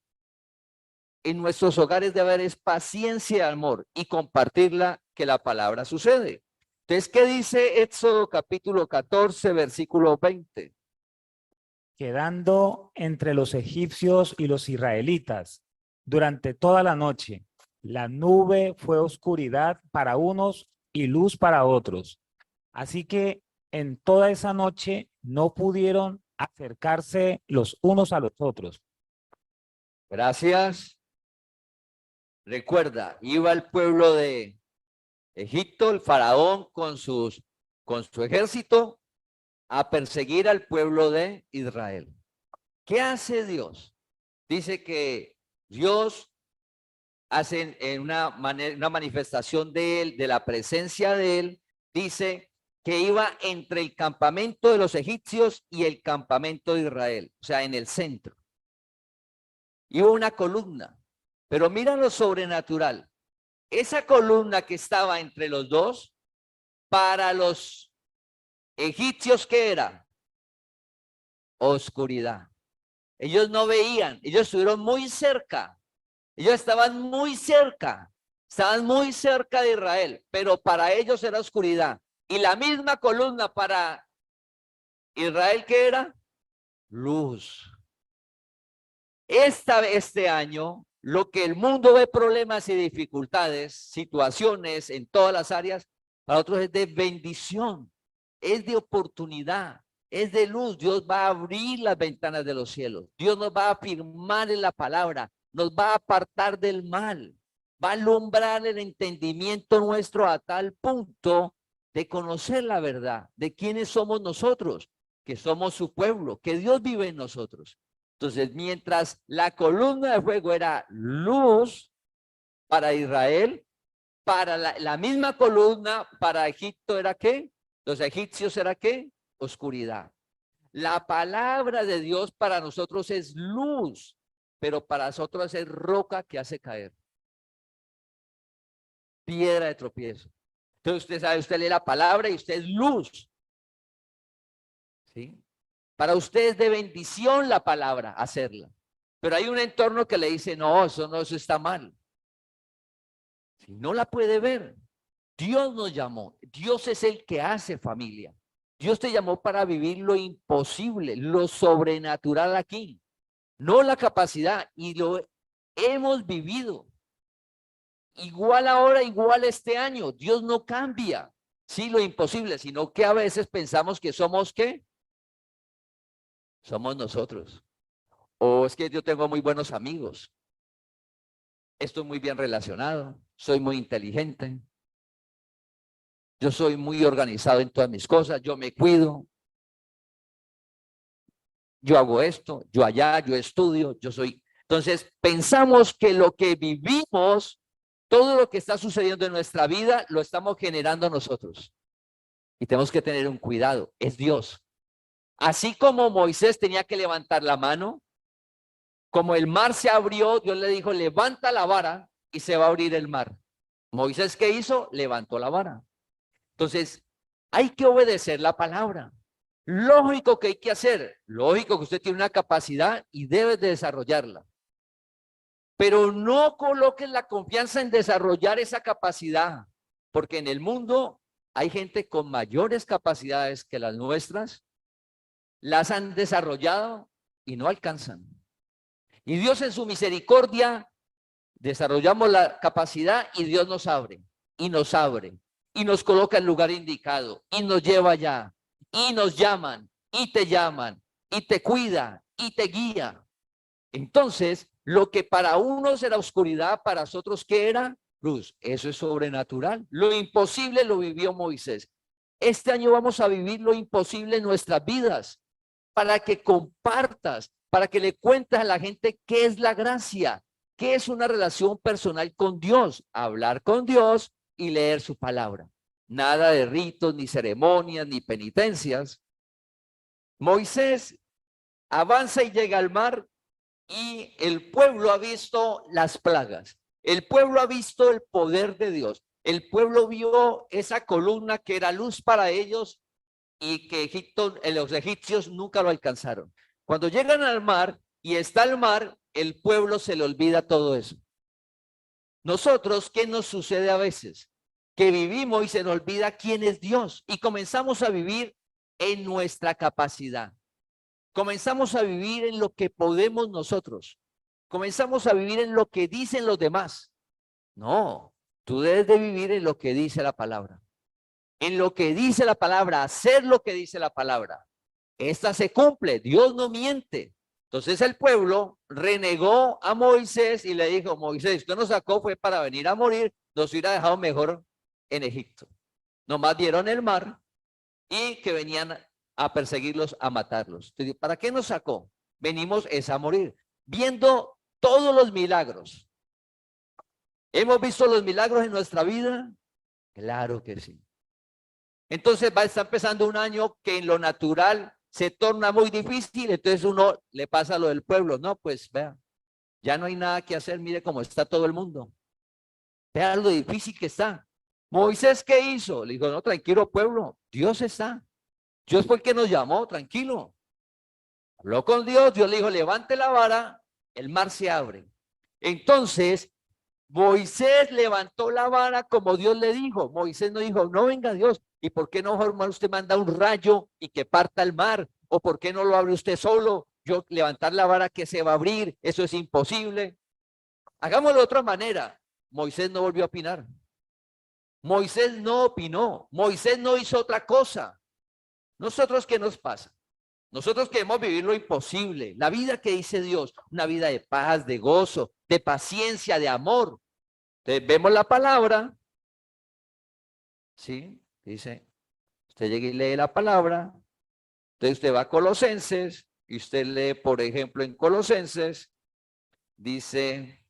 Speaker 2: En nuestros hogares debe haber paciencia y amor y compartirla, que la palabra sucede. Entonces, ¿qué dice Éxodo capítulo 14, versículo 20?
Speaker 4: Quedando entre los egipcios y los israelitas durante toda la noche, la nube fue oscuridad para unos y luz para otros. Así que en toda esa noche no pudieron acercarse los unos a los otros.
Speaker 2: Gracias. Recuerda, iba el pueblo de Egipto, el faraón con su ejército, a perseguir al pueblo de Israel. ¿Qué hace Dios? Dice que Dios hace en una manifestación de él, de la presencia de él, dice que iba entre el campamento de los egipcios y el campamento de Israel, o sea, en el centro. Iba una columna, pero mira lo sobrenatural. Esa columna que estaba entre los dos, para los egipcios, ¿qué era? Oscuridad. Ellos no veían, ellos estuvieron muy cerca. Ellos estaban muy cerca de Israel, pero para ellos era oscuridad. Y la misma columna para Israel, ¿qué era? Luz. Este año, lo que el mundo ve problemas y dificultades, situaciones en todas las áreas, para otros es de bendición, es de oportunidad, es de luz. Dios va a abrir las ventanas de los cielos. Dios nos va a afirmar en la palabra, nos va a apartar del mal, va a alumbrar el entendimiento nuestro a tal punto de conocer la verdad, de quiénes somos nosotros, que somos su pueblo, que Dios vive en nosotros. Entonces, mientras la columna de fuego era luz para Israel, para la misma columna para Egipto era ¿qué? Los egipcios era ¿qué? Oscuridad. La palabra de Dios para nosotros es luz, pero para nosotros es roca que hace caer. Piedra de tropiezo. Entonces usted sabe, usted lee la palabra y usted es luz. ¿Sí? Para usted es de bendición la palabra, hacerla. Pero hay un entorno que le dice, no, eso está mal. Si no la puede ver, Dios nos llamó. Dios es el que hace, familia. Dios te llamó para vivir lo imposible, lo sobrenatural aquí. No la capacidad, y lo hemos vivido. Igual ahora, igual este año. Dios no cambia. Sí, lo imposible, sino que a veces pensamos que somos ¿qué? Somos nosotros. O es que yo tengo muy buenos amigos. Estoy muy bien relacionado. Soy muy inteligente. Yo soy muy organizado en todas mis cosas. Yo me cuido. Yo hago esto, yo allá, yo estudio, yo soy. Entonces, pensamos que lo que vivimos, todo lo que está sucediendo en nuestra vida, lo estamos generando nosotros. Y tenemos que tener un cuidado, es Dios. Así como Moisés tenía que levantar la mano, como el mar se abrió, Dios le dijo, levanta la vara y se va a abrir el mar. Moisés, ¿qué hizo? Levantó la vara. Entonces, hay que obedecer la palabra. Lógico que hay que hacer, lógico que usted tiene una capacidad y debe de desarrollarla. Pero no coloques la confianza en desarrollar esa capacidad, porque en el mundo hay gente con mayores capacidades que las nuestras, las han desarrollado y no alcanzan. Y Dios en su misericordia desarrollamos la capacidad y Dios nos abre y nos abre y nos coloca en el lugar indicado y nos lleva allá y nos llaman y te cuida y te guía. Entonces, lo que para unos era oscuridad, para otros, ¿qué era? Luz. Eso es sobrenatural. Lo imposible lo vivió Moisés. Este año vamos a vivir lo imposible en nuestras vidas para que compartas, para que le cuentes a la gente qué es la gracia, qué es una relación personal con Dios, hablar con Dios y leer su palabra. Nada de ritos, ni ceremonias, ni penitencias. Moisés avanza y llega al mar y el pueblo ha visto las plagas. El pueblo ha visto el poder de Dios. El pueblo vio esa columna que era luz para ellos y que los egipcios nunca lo alcanzaron. Cuando llegan al mar y está el mar, el pueblo se le olvida todo eso. Nosotros, ¿qué nos sucede a veces? Que vivimos y se nos olvida quién es Dios y comenzamos a vivir en nuestra capacidad. Comenzamos a vivir en lo que podemos nosotros. Comenzamos a vivir en lo que dicen los demás. No, tú debes de vivir en lo que dice la palabra. En lo que dice la palabra, hacer lo que dice la palabra. Esta se cumple, Dios no miente. Entonces el pueblo renegó a Moisés y le dijo, Moisés, usted nos sacó fue para venir a morir, nos hubiera dejado mejor en Egipto. Nomás vieron el mar y que venían a perseguirlos, a matarlos. Entonces, ¿para qué nos sacó? Venimos es a morir, viendo todos los milagros. ¿Hemos visto los milagros en nuestra vida? Claro que sí. Entonces está empezando un año que en lo natural se torna muy difícil, entonces uno le pasa lo del pueblo. No, pues vea, ya no hay nada que hacer, mire cómo está todo el mundo. Vea lo difícil que está. Moisés, ¿qué hizo? Le dijo, no, tranquilo pueblo, Dios está. Dios fue el que nos llamó, tranquilo. Habló con Dios, Dios le dijo, levante la vara, el mar se abre. Entonces, Moisés levantó la vara como Dios le dijo. Moisés no dijo, no venga Dios, ¿y por qué no usted manda un rayo y que parta el mar? ¿O por qué no lo abre usted solo? Yo levantar la vara que se va a abrir, eso es imposible. Hagámoslo de otra manera. Moisés no volvió a opinar. Moisés no opinó. Moisés no hizo otra cosa. ¿Nosotros qué nos pasa? Nosotros queremos vivir lo imposible, la vida que dice Dios, una vida de paz, de gozo, de paciencia, de amor. Entonces, vemos la palabra, ¿sí? Dice, usted llega y lee la palabra, entonces usted va a Colosenses y usted lee, por ejemplo, en Colosenses, dice,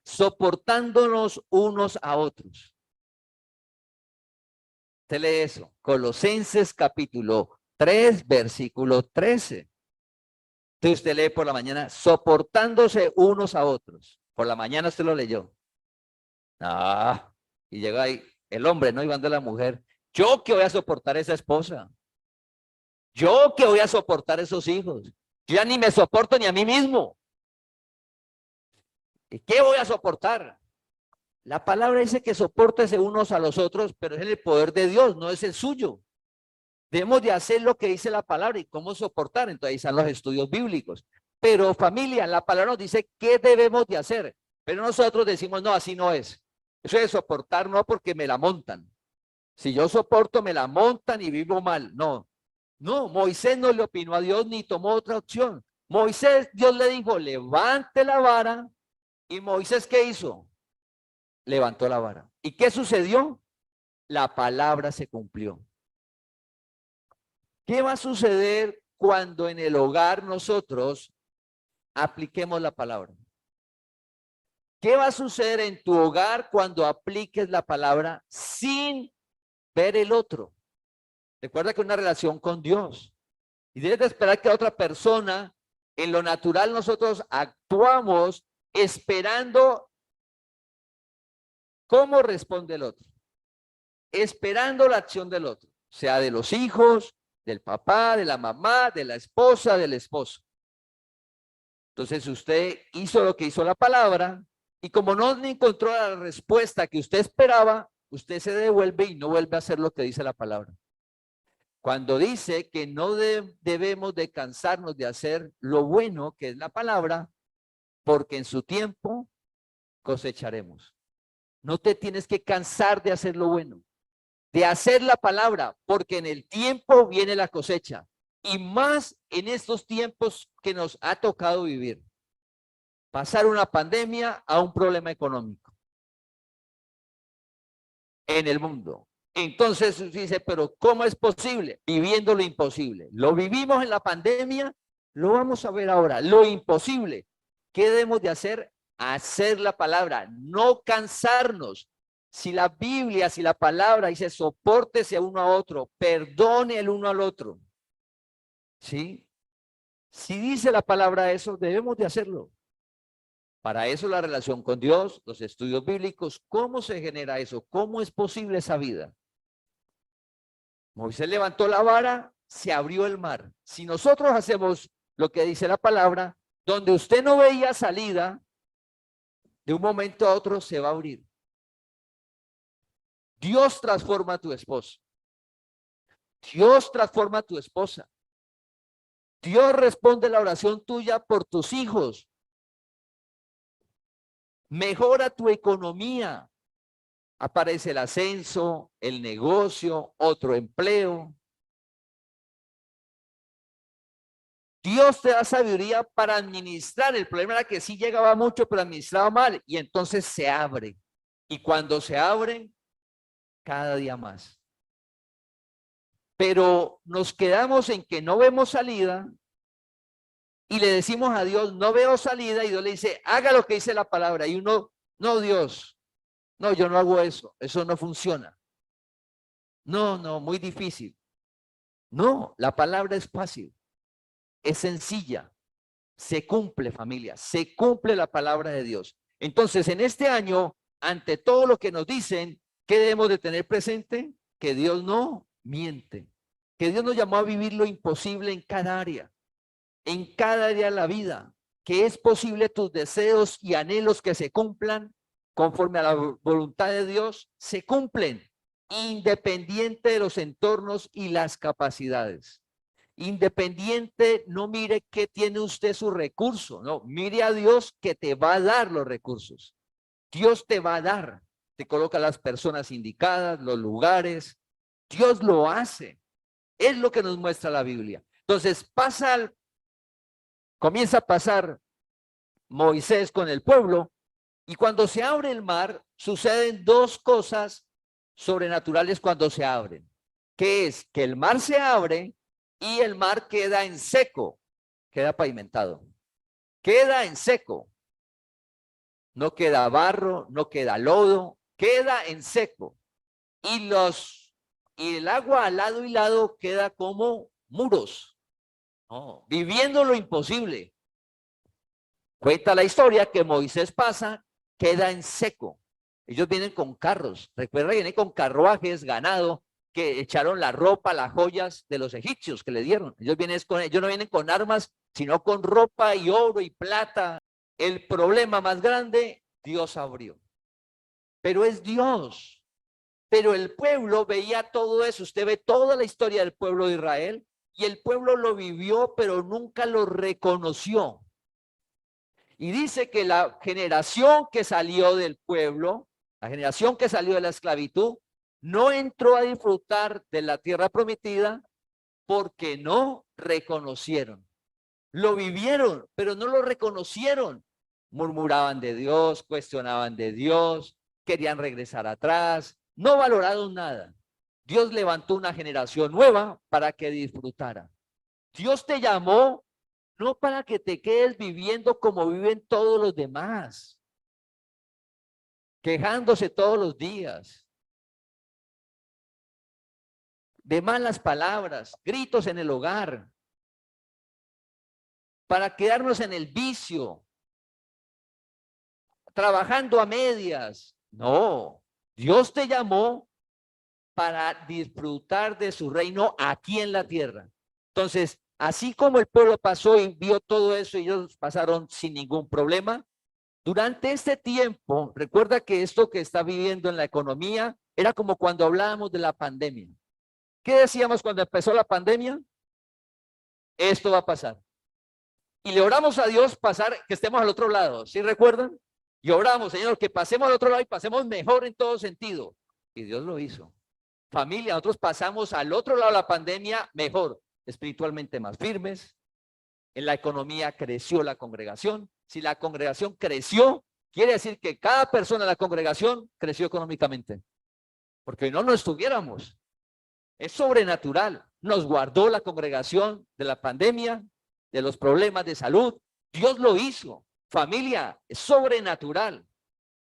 Speaker 2: soportándonos unos a otros. Usted lee eso, Colosenses capítulo 3, versículo 13. Entonces usted lee por la mañana, soportándose unos a otros. Por la mañana usted lo leyó. Ah, y llega ahí el hombre, ¿no? Y manda a la mujer. Yo que voy a soportar a esa esposa. Yo que voy a soportar a esos hijos. Yo ya ni me soporto ni a mí mismo. ¿Y qué voy a soportar? La palabra dice que soportese unos a los otros, pero es el poder de Dios, no es el suyo. Debemos de hacer lo que dice la palabra y cómo soportar. Entonces ahí están los estudios bíblicos. Pero familia, la palabra nos dice qué debemos de hacer. Pero nosotros decimos, no, así no es. Eso de soportar no porque me la montan. Si yo soporto, me la montan y vivo mal. No, no, Moisés no le opinó a Dios ni tomó otra opción. Moisés, Dios le dijo, levante la vara. ¿Y Moisés qué hizo? Levantó la vara. ¿Y qué sucedió? La palabra se cumplió. ¿Qué va a suceder cuando en el hogar nosotros apliquemos la palabra? ¿Qué va a suceder en tu hogar cuando apliques la palabra sin ver el otro. Recuerda que es una relación con Dios. Y debes de esperar que otra persona, en lo natural nosotros actuamos esperando cómo responde el otro. Esperando la acción del otro, sea de los hijos, del papá, de la mamá, de la esposa, del esposo. Entonces usted hizo lo que hizo la palabra y como no encontró la respuesta que usted esperaba, usted se devuelve y no vuelve a hacer lo que dice la palabra. Cuando dice que no debemos de cansarnos de hacer lo bueno que es la palabra, porque en su tiempo cosecharemos. No te tienes que cansar de hacer lo bueno, de hacer la palabra, porque en el tiempo viene la cosecha. Y más en estos tiempos que nos ha tocado vivir. Pasar una pandemia a un problema económico en el mundo. Entonces dice, pero ¿cómo es posible? Viviendo lo imposible. Lo vivimos en la pandemia, lo vamos a ver ahora. Lo imposible. ¿Qué debemos de hacer? Hacer la palabra, no cansarnos. Si la Biblia, si la palabra dice, sopórtese uno a otro, perdone el uno al otro. ¿Sí? Si dice la palabra eso, debemos de hacerlo. Para eso la relación con Dios, los estudios bíblicos, ¿cómo se genera eso? ¿Cómo es posible esa vida? Moisés levantó la vara, se abrió el mar. Si nosotros hacemos lo que dice la palabra, donde usted no veía salida, de un momento a otro se va a abrir. Dios transforma a tu esposo. Dios transforma a tu esposa. Dios responde la oración tuya por tus hijos. Mejora tu economía. Aparece el ascenso, el negocio, otro empleo. Dios te da sabiduría para administrar. El problema era que sí llegaba mucho, pero administraba mal. Y entonces se abre. Y cuando se abre, cada día más. Pero nos quedamos en que no vemos salida y le decimos a Dios, no veo salida, y Dios le dice, haga lo que dice la palabra. Y uno, no, Dios, no, yo no hago eso no funciona. No, muy difícil. No, la palabra es fácil, es sencilla, se cumple, familia, se cumple la palabra de Dios. Entonces, en este año, ante todo lo que nos dicen, ¿qué debemos de tener presente? Que Dios no miente, que Dios nos llamó a vivir lo imposible en cada área de la vida, que es posible tus deseos y anhelos que se cumplan conforme a la voluntad de Dios, se cumplen, independiente de los entornos y las capacidades. Independiente, no mire qué tiene usted su recurso, no, mire a Dios que te va a dar los recursos. Dios te va a dar, te coloca las personas indicadas, los lugares, Dios lo hace. Es lo que nos muestra la Biblia. Entonces comienza a pasar Moisés con el pueblo y cuando se abre el mar, suceden dos cosas sobrenaturales cuando se abren. Que es que el mar se abre y el mar queda en seco, queda pavimentado. Queda en seco. No queda barro, no queda lodo, queda en seco. Y el agua al lado y lado queda como muros. Viviendo lo imposible. Cuenta la historia que Moisés pasa, queda en seco. Ellos vienen con carros, recuerda, vienen con carruajes, ganado, que echaron la ropa, las joyas de los egipcios que le dieron. Ellos no vienen con armas, sino con ropa y oro y plata. El problema más grande, Dios abrió. Pero es Dios. Pero el pueblo veía todo eso. Usted ve toda la historia del pueblo de Israel y el pueblo lo vivió, pero nunca lo reconoció. Y dice que la generación que salió del pueblo, la generación que salió de la esclavitud, no entró a disfrutar de la tierra prometida porque no reconocieron. Lo vivieron, pero no lo reconocieron. Murmuraban de Dios, cuestionaban de Dios, querían regresar atrás, no valoraron nada. Dios levantó una generación nueva para que disfrutara. Dios te llamó no para que te quedes viviendo como viven todos los demás, quejándose todos los días. de malas palabras, gritos en el hogar, para quedarnos en el vicio, trabajando a medias. No, Dios te llamó para disfrutar de su reino aquí en la tierra. Entonces, así como el pueblo pasó y vio todo eso y ellos pasaron sin ningún problema, durante este tiempo, recuerda que esto que está viviendo en la economía era como cuando hablábamos de la pandemia. ¿Qué decíamos cuando empezó la pandemia? Esto va a pasar. Y le oramos a Dios pasar, que estemos al otro lado, ¿sí recuerdan? Y oramos, Señor, que pasemos al otro lado y pasemos mejor en todo sentido. Y Dios lo hizo. Familia, nosotros pasamos al otro lado de la pandemia mejor, espiritualmente más firmes. En la economía creció la congregación. Si la congregación creció, quiere decir que cada persona de la congregación creció económicamente. Porque no estuviéramos. Es sobrenatural. Nos guardó la congregación de la pandemia, de los problemas de salud. Dios lo hizo. Familia, es sobrenatural.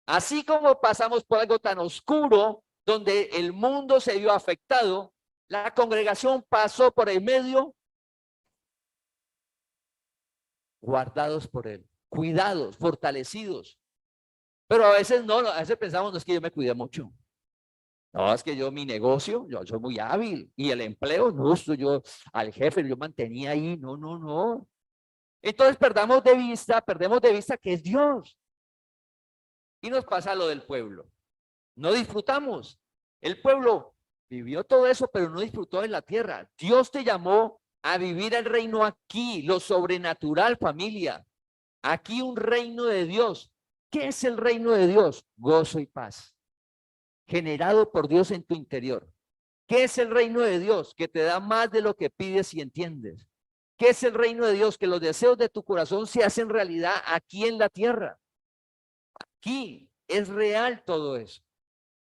Speaker 2: Así como pasamos por algo tan oscuro, donde el mundo se vio afectado, la congregación pasó por el medio, guardados por él, cuidados, fortalecidos. Pero a veces no, a veces pensamos, no es que yo me cuidé mucho. No, es que yo mi negocio, yo soy muy hábil. Y el empleo, no, yo al jefe, yo mantenía ahí, no. Entonces perdemos de vista que es Dios. Y nos pasa lo del pueblo. No disfrutamos. El pueblo vivió todo eso, pero no disfrutó en la tierra. Dios te llamó a vivir el reino aquí, lo sobrenatural, familia. Aquí un reino de Dios. ¿Qué es el reino de Dios? Gozo y paz. Generado por Dios en tu interior. ¿Qué es el reino de Dios? Que te da más de lo que pides y entiendes. ¿Qué es el reino de Dios? Que los deseos de tu corazón se hacen realidad aquí en la tierra. Aquí es real todo eso.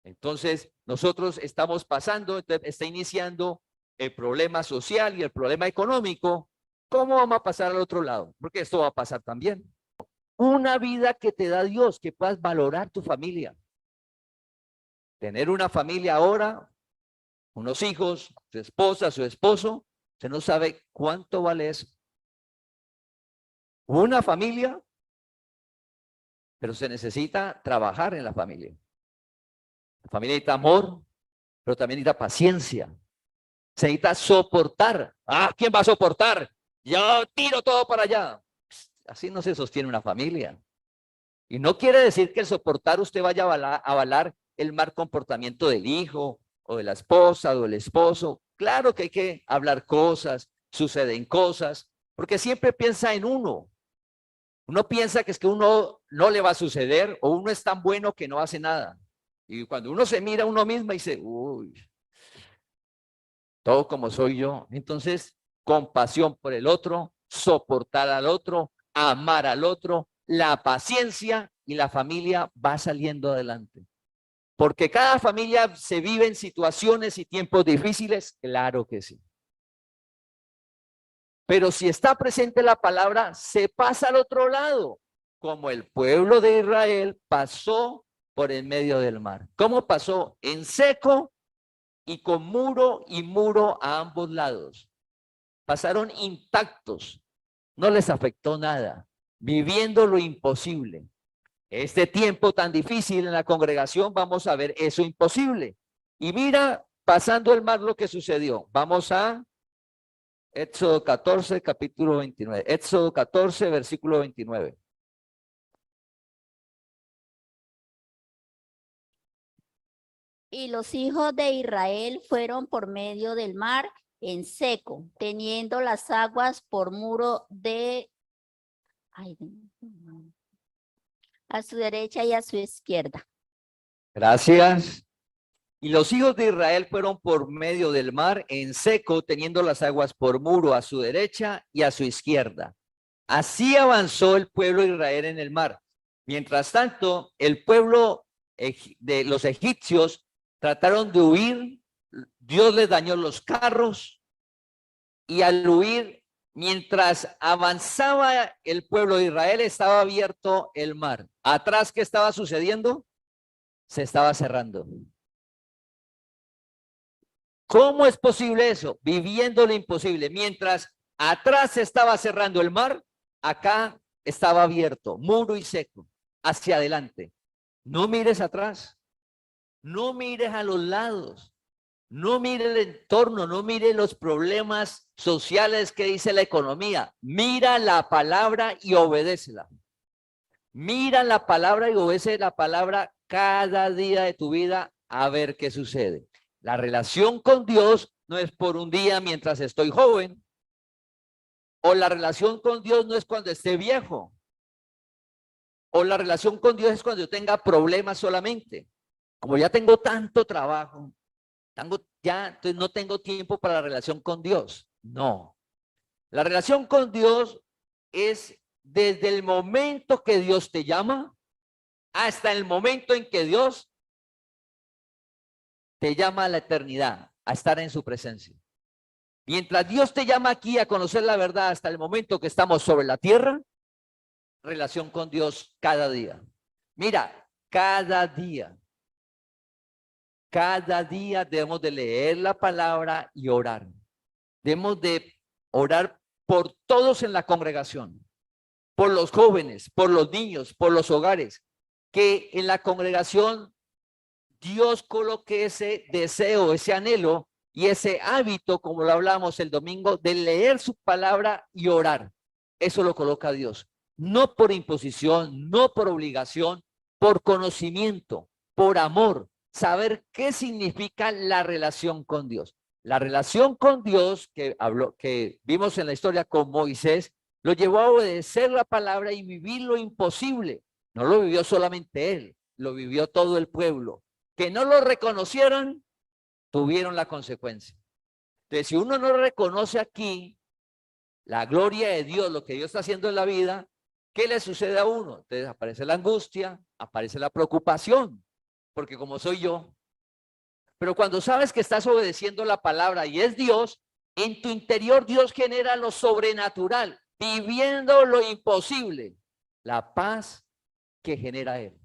Speaker 2: Entonces, nosotros estamos pasando, está iniciando el problema social y el problema económico. ¿Cómo vamos a pasar al otro lado? Porque esto va a pasar también. Una vida que te da Dios, que puedas valorar tu familia. Tener una familia ahora, unos hijos, su esposa, su esposo, usted no sabe cuánto vale eso. Una familia, pero se necesita trabajar en la familia. La familia necesita amor, pero también necesita paciencia. Se necesita soportar. ¿Quién va a soportar? Yo tiro todo para allá. Así no se sostiene una familia. Y no quiere decir que el soportar usted vaya a avalar el mal comportamiento del hijo o de la esposa o del esposo. Claro que hay que hablar cosas, suceden cosas, porque siempre piensa en uno. Uno piensa que es que uno no le va a suceder o uno es tan bueno que no hace nada. Y cuando uno se mira a uno mismo y dice, uy, todo como soy yo. Entonces, compasión por el otro, soportar al otro, amar al otro, la paciencia y la familia va saliendo adelante. Porque cada familia se vive en situaciones y tiempos difíciles, claro que sí. Pero si está presente la palabra, se pasa al otro lado, como el pueblo de Israel pasó por el medio del mar. ¿Cómo pasó? En seco y con muro y muro a ambos lados. Pasaron intactos, no les afectó nada, viviendo lo imposible. Este tiempo tan difícil en la congregación, vamos a ver eso imposible. Y mira, pasando el mar lo que sucedió. Vamos a Éxodo 14, capítulo 29. Éxodo 14, versículo 29.
Speaker 5: Y los hijos de Israel fueron por medio del mar en seco, teniendo las aguas por muro a su derecha y a su izquierda.
Speaker 2: Gracias. Y los hijos de Israel fueron por medio del mar en seco, teniendo las aguas por muro a su derecha y a su izquierda. Así avanzó el pueblo de Israel en el mar. Mientras tanto, el pueblo de los egipcios trataron de huir. Dios les dañó los carros y al huir, mientras avanzaba el pueblo de Israel, estaba abierto el mar. Atrás, ¿qué estaba sucediendo? Se estaba cerrando. ¿Cómo es posible eso? Viviendo lo imposible. Mientras atrás se estaba cerrando el mar, acá estaba abierto, muro y seco, hacia adelante. No mires atrás, no mires a los lados, no mires el entorno, no mires los problemas sociales que dice la economía. Mira la palabra y obedécela. Mira la palabra y obedece la palabra cada día de tu vida a ver qué sucede. La relación con Dios no es por un día mientras estoy joven, o la relación con Dios no es cuando esté viejo, o la relación con Dios es cuando yo tenga problemas solamente. Como ya tengo tanto trabajo, entonces no tengo tiempo para la relación con Dios. No. La relación con Dios es desde el momento que Dios te llama hasta el momento en que Dios te llama a la eternidad, a estar en su presencia. Mientras Dios te llama aquí a conocer la verdad hasta el momento que estamos sobre la tierra, relación con Dios cada día. Mira, cada día debemos de leer la palabra y orar. Debemos de orar por todos en la congregación, por los jóvenes, por los niños, por los hogares, que en la congregación Dios coloque ese deseo, ese anhelo y ese hábito, como lo hablamos el domingo, de leer su palabra y orar. Eso lo coloca Dios. No por imposición, no por obligación, por conocimiento, por amor. Saber qué significa la relación con Dios. La relación con Dios que vimos en la historia con Moisés, lo llevó a obedecer la palabra y vivir lo imposible. No lo vivió solamente él, lo vivió todo el pueblo. Que no lo reconocieron, tuvieron la consecuencia. Entonces, si uno no reconoce aquí la gloria de Dios, lo que Dios está haciendo en la vida, ¿qué le sucede a uno? Entonces aparece la angustia, aparece la preocupación, porque como soy yo. Pero cuando sabes que estás obedeciendo la palabra y es Dios, en tu interior Dios genera lo sobrenatural, viviendo lo imposible, la paz que genera Él.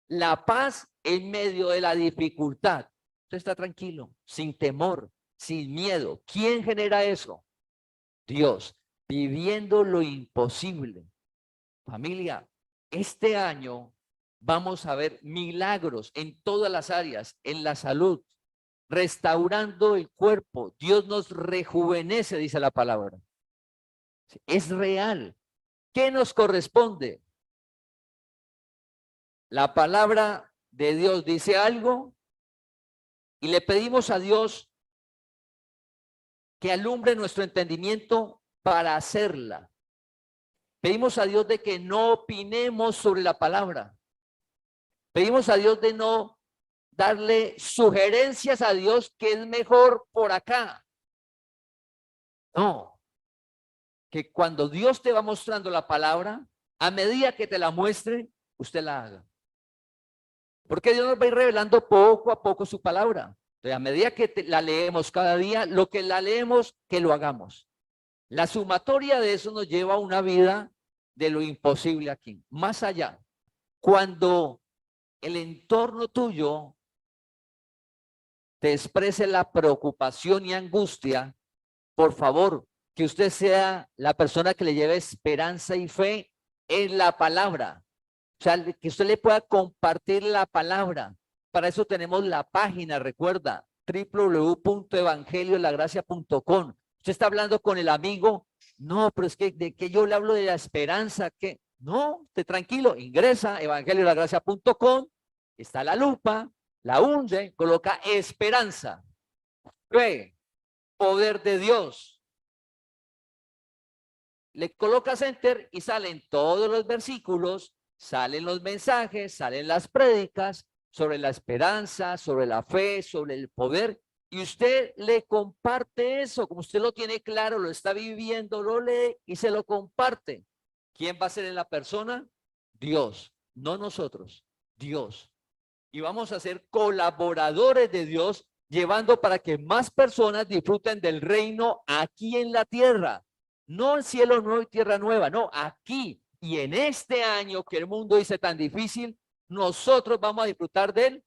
Speaker 2: La paz en medio de la dificultad. Usted está tranquilo, sin temor, sin miedo. ¿Quién genera eso? Dios, viviendo lo imposible. Familia, este año vamos a ver milagros en todas las áreas, en la salud, restaurando el cuerpo. Dios nos rejuvenece, dice la palabra. Es real. ¿Qué nos corresponde? La palabra de Dios dice algo y le pedimos a Dios que alumbre nuestro entendimiento para hacerla. Pedimos a Dios de que no opinemos sobre la palabra. Pedimos a Dios de no darle sugerencias a Dios que es mejor por acá. No. Que cuando Dios te va mostrando la palabra, a medida que te la muestre, usted la haga. Porque Dios nos va a ir revelando poco a poco su palabra. Entonces, a medida que la leemos cada día, lo que la leemos, que lo hagamos. La sumatoria de eso nos lleva a una vida de lo imposible aquí. Más allá, cuando el entorno tuyo te exprese la preocupación y angustia, por favor, que usted sea la persona que le lleve esperanza y fe en la palabra. O sea, que usted le pueda compartir la palabra. Para eso tenemos la página, recuerda, www.evangeliolagracia.com. Usted está hablando con el amigo, no, pero es que de que yo le hablo de la esperanza, que no, esté tranquilo, ingresa evangeliolagracia.com, está la lupa, la hunde, coloca esperanza, fe, poder de Dios. Le colocas enter y salen todos los versículos, salen los mensajes, salen las prédicas sobre la esperanza, sobre la fe, sobre el poder, y usted le comparte eso, como usted lo tiene claro, lo está viviendo, lo lee y se lo comparte. ¿Quién va a ser en la persona? Dios, no nosotros, Dios. Y vamos a ser colaboradores de Dios, llevando para que más personas disfruten del reino aquí en la tierra. No el cielo nuevo y tierra nueva, no, aquí. Y en este año que el mundo dice tan difícil, nosotros vamos a disfrutar del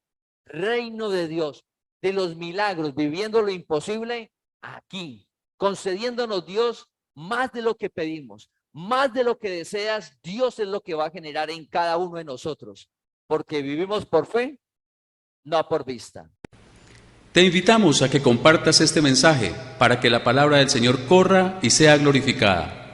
Speaker 2: reino de Dios. de los milagros, viviendo lo imposible aquí, concediéndonos Dios más de lo que pedimos, más de lo que deseas. Dios es lo que va a generar en cada uno de nosotros, porque vivimos por fe, no por vista.
Speaker 1: Te invitamos a que compartas este mensaje para que la palabra del Señor corra y sea glorificada.